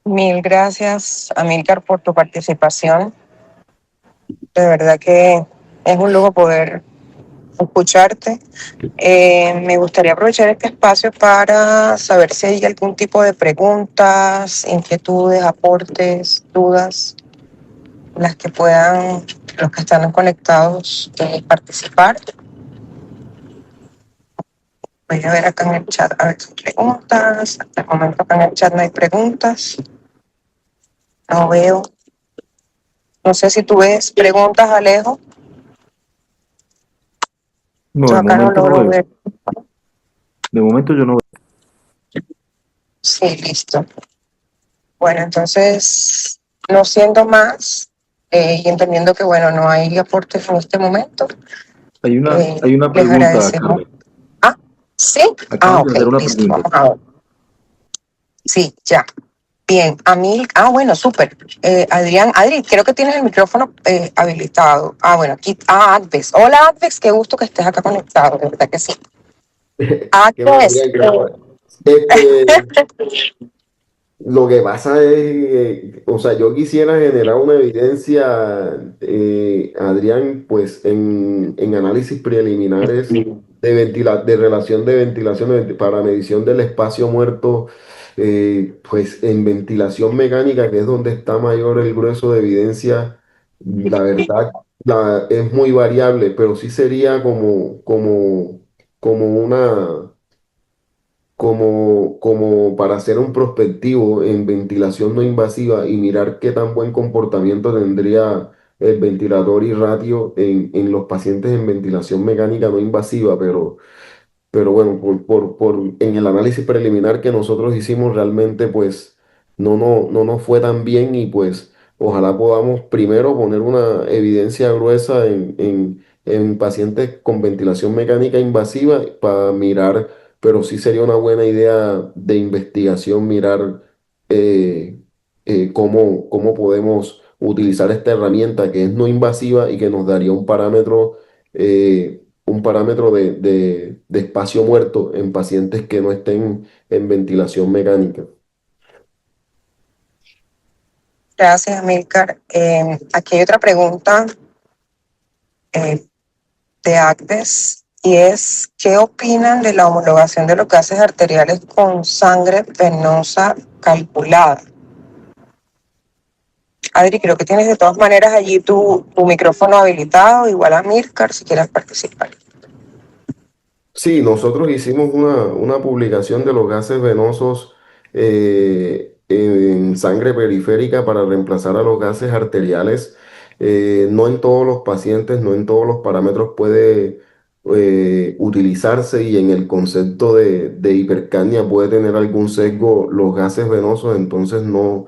Mil gracias, Amílcar, por tu participación. De verdad que es un lujo poder escucharte. Me gustaría aprovechar este espacio para saber si hay algún tipo de preguntas, inquietudes, aportes, dudas, las que puedan los que están conectados participar. Voy a ver acá en el chat a ver si hay preguntas. Hasta el momento acá en el chat no hay preguntas. No veo. No sé si tú ves preguntas, Alejo. No, Yo de acá no momento no logro veo. ver. De momento yo no veo. Sí, listo. Bueno, entonces, no siendo más, y entendiendo que, bueno, no hay aportes en este momento, Hay una les pregunta acá. agradecemos. Ah, ¿sí? Acaban Ok, de hacer una listo, pregunta. vamos a ver. Sí, ya. Bien, bueno, súper. Adri, creo que tienes el micrófono habilitado. Bueno, aquí, Advex. Hola, Advex, qué gusto que estés acá conectado, de verdad que sí. Qué bueno, Advex, Adrián, gracias. Este, lo que pasa es, o sea, yo quisiera generar una evidencia, Adrián, pues en análisis preliminares de relación de ventilación para medición del espacio muerto, pues en ventilación mecánica, que es donde está mayor el grueso de evidencia, la verdad, es muy variable, pero sí sería como una como para hacer un prospectivo en ventilación no invasiva y mirar qué tan buen comportamiento tendría el ventilador y ratio en los pacientes en ventilación mecánica no invasiva, pero bueno, en el análisis preliminar que nosotros hicimos realmente pues no nos fue tan bien y pues ojalá podamos primero poner una evidencia gruesa en pacientes con ventilación mecánica invasiva para mirar, pero sí sería una buena idea de investigación mirar eh, cómo podemos utilizar esta herramienta que es no invasiva y que nos daría un parámetro de espacio muerto en pacientes que no estén en ventilación mecánica. gracias, Amílcar. Aquí hay otra pregunta eh, de Agnes y es, ¿qué opinan de la homologación de los gases arteriales con sangre venosa calculada? Adri, creo que tienes de todas maneras allí tu micrófono habilitado, igual a Amílcar, si quieres participar. Sí, nosotros hicimos una publicación de los gases venosos en sangre periférica para reemplazar a los gases arteriales. No en todos los pacientes, no en todos los parámetros puede utilizarse y en el concepto de hipercapnia puede tener algún sesgo los gases venosos, entonces no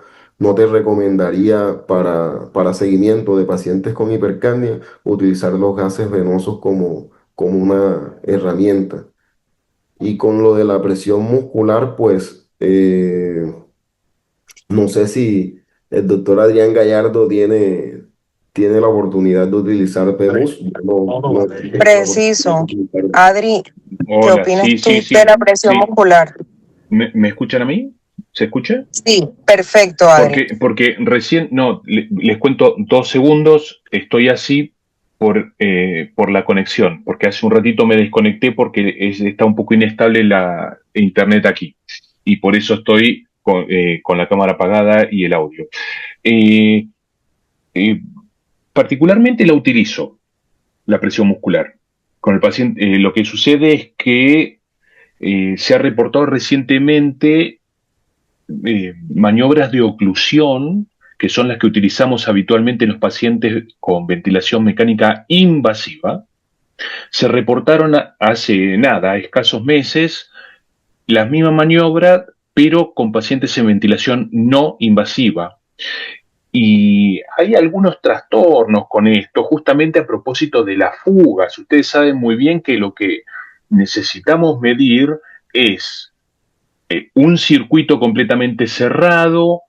te recomendaría para seguimiento de pacientes con hipercapnia utilizar los gases venosos como una herramienta. Y con lo de la presión muscular, pues no sé si el doctor Adrián Gallardo tiene la oportunidad de utilizar PEMUS. No tengo la oportunidad de Preciso. utilizar. Adri, ¿qué Hola, opinas sí, tú sí, de la sí, presión sí. muscular? ¿Me escuchan a mí? ¿Se escucha? Sí, perfecto, Adri. Porque recién, no, les cuento 2 segundos, estoy así por la conexión, porque hace un ratito me desconecté porque está un poco inestable la internet aquí, y por eso estoy con la cámara apagada y el audio. Eh, eh, Particularmente la utilizo, la presión muscular. Con el paciente, lo que sucede es que se ha reportado recientemente maniobras de oclusión, que son las que utilizamos habitualmente en los pacientes con ventilación mecánica invasiva. Se reportaron hace nada, escasos meses, las mismas maniobras, pero con pacientes en ventilación no invasiva. Y hay algunos trastornos con esto, justamente a propósito de las fugas. Ustedes saben muy bien que lo que necesitamos medir es un circuito completamente cerrado,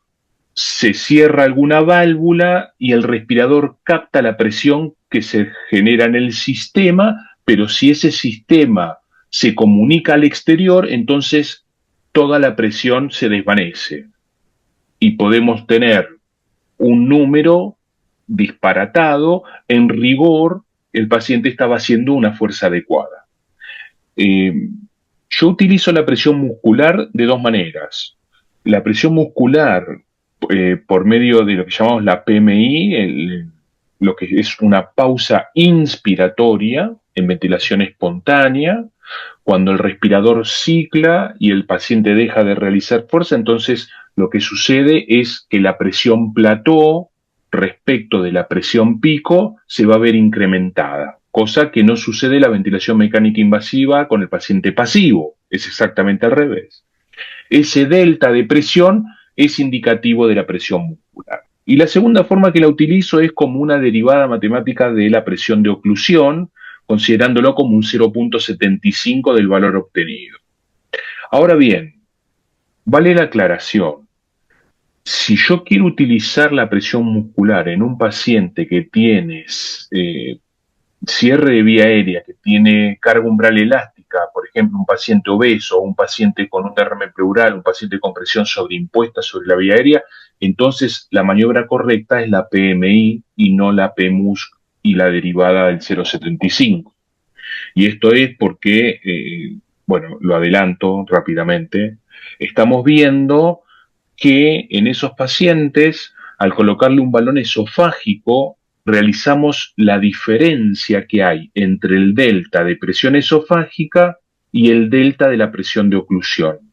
se cierra alguna válvula y el respirador capta la presión que se genera en el sistema, pero si ese sistema se comunica al exterior, entonces toda la presión se desvanece y podemos tener un número disparatado. En rigor, el paciente estaba haciendo una fuerza adecuada. Eh, yo utilizo la presión muscular de dos maneras. La presión muscular por medio de lo que llamamos la PMI, lo que es una pausa inspiratoria en ventilación espontánea. Cuando el respirador cicla y el paciente deja de realizar fuerza, entonces lo que sucede es que la presión plató respecto de la presión pico se va a ver incrementada, cosa que no sucede en la ventilación mecánica invasiva con el paciente pasivo, es exactamente al revés. Ese delta de presión es indicativo de la presión muscular. Y la segunda forma que la utilizo es como una derivada matemática de la presión de oclusión, considerándolo como un 0.75 del valor obtenido. Ahora bien, vale la aclaración. Si yo quiero utilizar la presión muscular en un paciente que tiene cierre de vía aérea, que tiene carga umbral elástica, por ejemplo, un paciente obeso, un paciente con un derrame pleural, un paciente con presión sobreimpuesta sobre la vía aérea, entonces la maniobra correcta es la PMI y no la PMUS y la derivada del 0.75. Y esto es porque, bueno, lo adelanto rápidamente, estamos viendo que en esos pacientes, al colocarle un balón esofágico, realizamos la diferencia que hay entre el delta de presión esofágica y el delta de la presión de oclusión.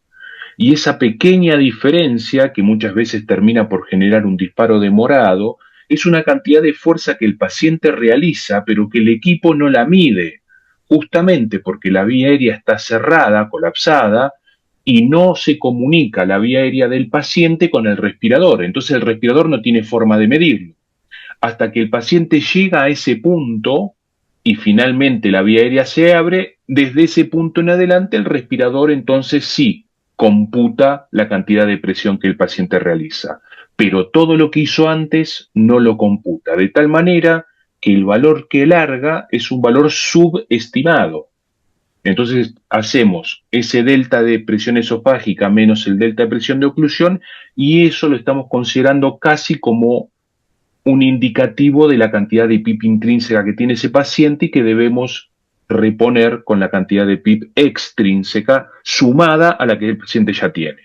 Y esa pequeña diferencia, que muchas veces termina por generar un disparo demorado, es una cantidad de fuerza que el paciente realiza, pero que el equipo no la mide, justamente porque la vía aérea está cerrada, colapsada, y no se comunica la vía aérea del paciente con el respirador. Entonces el respirador no tiene forma de medirlo. Hasta que el paciente llega a ese punto y finalmente la vía aérea se abre, desde ese punto en adelante el respirador entonces sí computa la cantidad de presión que el paciente realiza. Pero todo lo que hizo antes no lo computa, de tal manera que el valor que larga es un valor subestimado. Entonces hacemos ese delta de presión esofágica menos el delta de presión de oclusión y eso lo estamos considerando casi como un indicativo de la cantidad de PIP intrínseca que tiene ese paciente y que debemos reponer con la cantidad de PIP extrínseca sumada a la que el paciente ya tiene.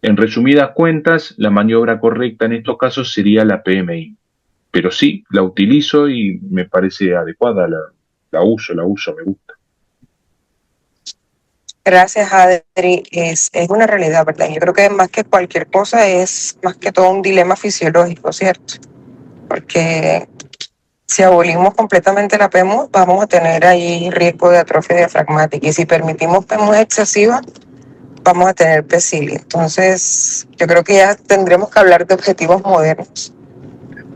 En resumidas cuentas, la maniobra correcta en estos casos sería la PMI. Pero sí, la utilizo y me parece adecuada, la uso, me gusta. Gracias, Adri. Es una realidad, ¿verdad? Yo creo que más que cualquier cosa es más que todo un dilema fisiológico, ¿cierto? Porque si abolimos completamente la PEMU, vamos a tener ahí riesgo de atrofia diafragmática. Y si permitimos PEMU excesiva, vamos a tener PESILI. Entonces, yo creo que ya tendremos que hablar de objetivos modernos.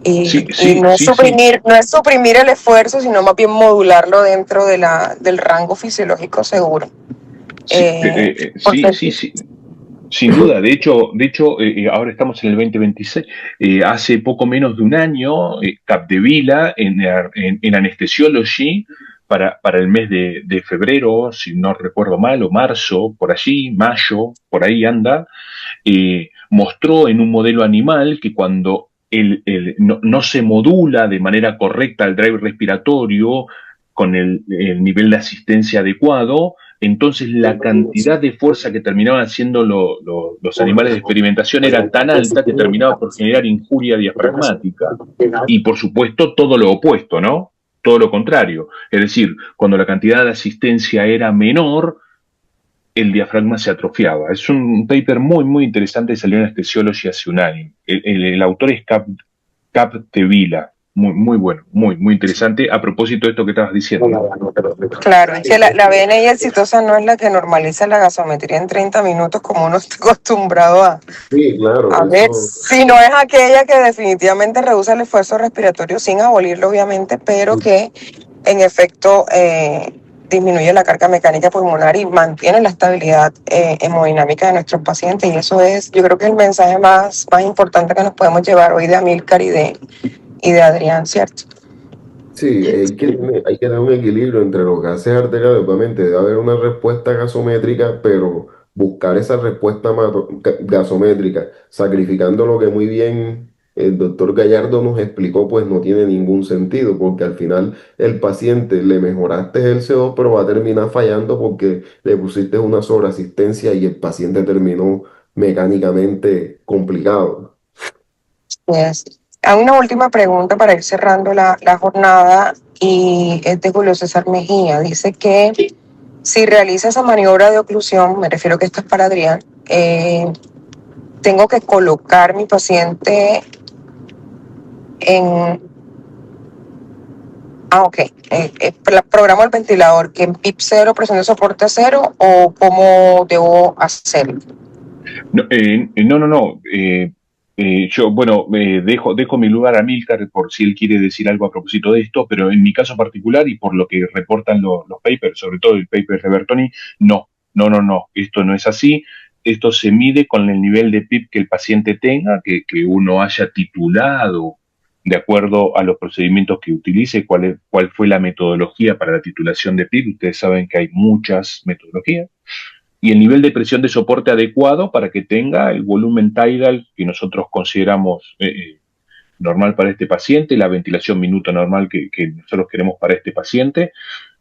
Y no es suprimir el esfuerzo, sino más bien modularlo dentro del rango fisiológico seguro. Sí, sin duda. De hecho, ahora estamos en el 2026. Hace poco menos de un año, Capdevila en Anesthesiology, para el mes de febrero, si no recuerdo mal, o marzo, por allí, mayo, por ahí anda, mostró en un modelo animal que cuando no se modula de manera correcta el drive respiratorio con el nivel de asistencia adecuado, entonces la cantidad de fuerza que terminaban haciendo los animales de experimentación era tan alta que terminaba por generar injuria diafragmática. Y por supuesto todo lo opuesto, ¿no? Todo lo contrario. Es decir, cuando la cantidad de asistencia era menor, el diafragma se atrofiaba. Es un paper muy, muy interesante, salió en Anesthesiology hace un año. El autor es Capdevila, muy bueno, muy interesante a propósito de esto que estabas diciendo, ¿no? Claro, es que la VNI exitosa no es la que normaliza la gasometría en 30 minutos como uno está acostumbrado Sí, claro, a ver, eso, sino es aquella que definitivamente reduce el esfuerzo respiratorio sin abolirlo, obviamente, pero que en efecto disminuye la carga mecánica pulmonar y mantiene la estabilidad hemodinámica de nuestros pacientes. Y eso es, yo creo que el mensaje más importante que nos podemos llevar hoy de Amílcar y de Adrián, ¿cierto? sí, hay que tener un equilibrio entre los gases arteriales. Obviamente debe haber una respuesta gasométrica, pero buscar esa respuesta gasométrica, sacrificando lo que muy bien el doctor Gallardo nos explicó, pues no tiene ningún sentido, porque al final el paciente le mejoraste el CO2, pero va a terminar fallando porque le pusiste una sobreasistencia y el paciente terminó mecánicamente complicado. Yes. Hay una última pregunta para ir cerrando la jornada y es de Julio César Mejía. Dice que si realiza esa maniobra de oclusión, me refiero que esto es para Adrián, tengo que colocar mi paciente en... ok. Programo el ventilador, que en PIP 0, presión de soporte 0, o cómo debo hacerlo. No. Yo, bueno, dejo mi lugar a Milcar por si él quiere decir algo a propósito de esto, pero en mi caso particular y por lo que reportan los papers, sobre todo el paper de Bertoni, no, esto no es así. Esto se mide con el nivel de PIP que el paciente tenga, que uno haya titulado de acuerdo a los procedimientos que utilice, cuál fue la metodología para la titulación de PIP. Ustedes saben que hay muchas metodologías y el nivel de presión de soporte adecuado para que tenga el volumen tidal que nosotros consideramos normal para este paciente, la ventilación minuto normal que nosotros queremos para este paciente.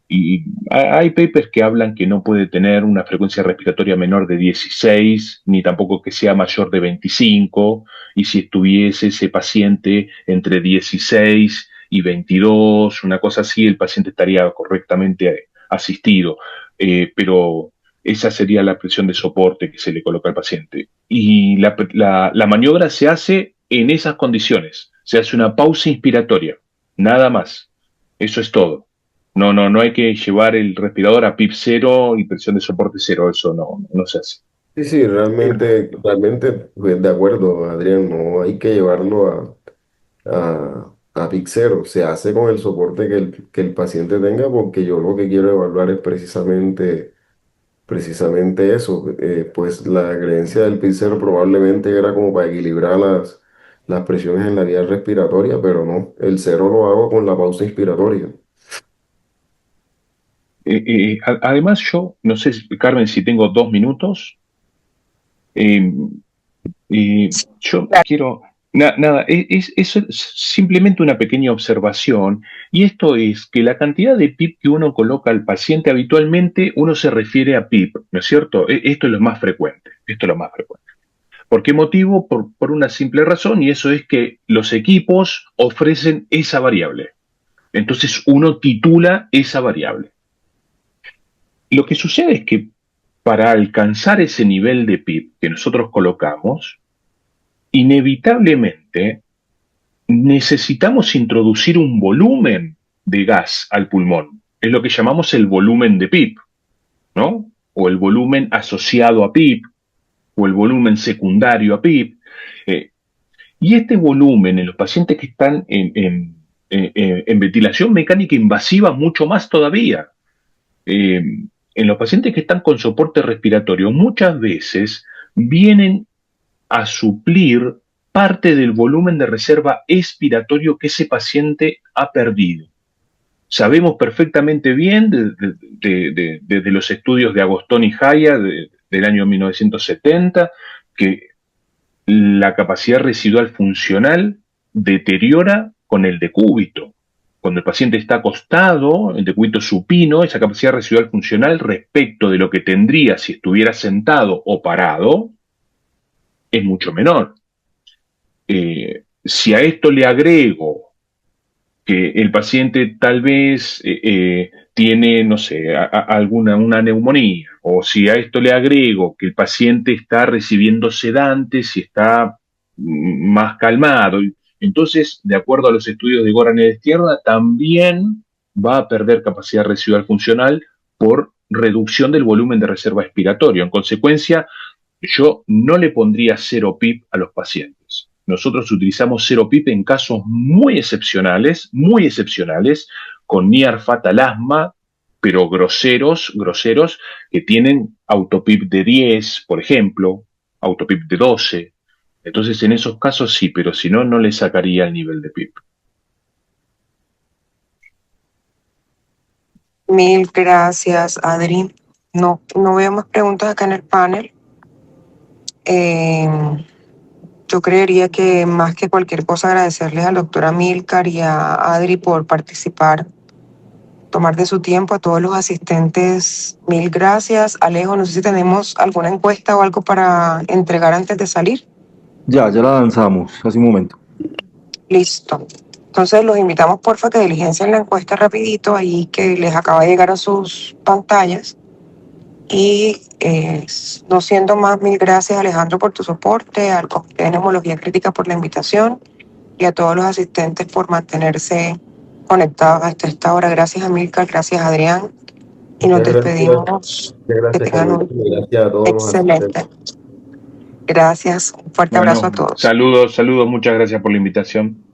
Y hay papers que hablan que no puede tener una frecuencia respiratoria menor de 16, ni tampoco que sea mayor de 25, y si estuviese ese paciente entre 16 y 22, una cosa así, el paciente estaría correctamente asistido. Pero esa sería la presión de soporte que se le coloca al paciente. Y la maniobra se hace en esas condiciones. Se hace una pausa inspiratoria, nada más. Eso es todo. No hay que llevar el respirador a PIP 0 y presión de soporte 0, eso no se hace. Sí, sí, realmente, pues, de acuerdo, Adrián, no hay que llevarlo a Pixero. Se hace con el soporte que el paciente tenga, porque yo lo que quiero evaluar es precisamente eso. Pues la creencia del Pixero probablemente era como para equilibrar las presiones en la vía respiratoria, pero no, el cero lo hago con la pausa inspiratoria. Además, yo no sé, Carmen, si tengo 2 minutos. eh, yo Claro. quiero, nada, es simplemente una pequeña observación, y esto es que la cantidad de PIP que uno coloca al paciente habitualmente, uno se refiere a PIP, ¿no es cierto? Esto es lo más frecuente, esto es lo más frecuente. ¿Por qué motivo? Por una simple razón, y eso es que los equipos ofrecen esa variable. Entonces uno titula esa variable. Lo que sucede es que para alcanzar ese nivel de PIP que nosotros colocamos, inevitablemente necesitamos introducir un volumen de gas al pulmón. Es lo que llamamos el volumen de PIP, ¿no? O el volumen asociado a PIP, o el volumen secundario a PIP. Eh, y este volumen en los pacientes que están en ventilación mecánica invasiva, mucho más todavía. Eh, en los pacientes que están con soporte respiratorio, muchas veces vienen a suplir parte del volumen de reserva expiratorio que ese paciente ha perdido. Sabemos perfectamente bien desde los estudios de Agostón y Haya del año 1970 que la capacidad residual funcional deteriora con el decúbito. Cuando el paciente está acostado, el decúbito supino, esa capacidad residual funcional respecto de lo que tendría si estuviera sentado o parado es mucho menor. Si a esto le agrego que el paciente tal vez tiene, no sé, una neumonía, o si a esto le agrego que el paciente está recibiendo sedantes y está más calmado, Entonces, de acuerdo a los estudios de Goran Edestierna, también va a perder capacidad residual funcional por reducción del volumen de reserva expiratorio. En consecuencia, yo no le pondría 0 PIP a los pacientes. Nosotros utilizamos 0 PIP en casos muy excepcionales, con near fatal asma, pero groseros, que tienen autopip de 10, por ejemplo, autopip de 12. Entonces, en esos casos sí, pero si no, no le sacaría el nivel de PIP. Mil gracias, Adri. No veo más preguntas acá en el panel. Yo creería que más que cualquier cosa agradecerles al doctor Amílcar y a Adri por participar, tomar de su tiempo, a todos los asistentes, mil gracias. Alejo, no sé si tenemos alguna encuesta o algo para entregar antes de salir. Ya la lanzamos hace un momento. Listo. Entonces los invitamos porfa que diligencien la encuesta rapidito ahí que les acaba de llegar a sus pantallas. Y no siendo más, mil gracias Alejandro por tu soporte, al Comité de Neumología Crítica por la invitación y a todos los asistentes por mantenerse conectados hasta esta hora. Gracias Amílcar, gracias Adrián y nos despedimos. Que Gracias, tengan un gracias a todos los excelente. asistentes. Gracias, un fuerte abrazo a todos. Saludos, muchas gracias por la invitación.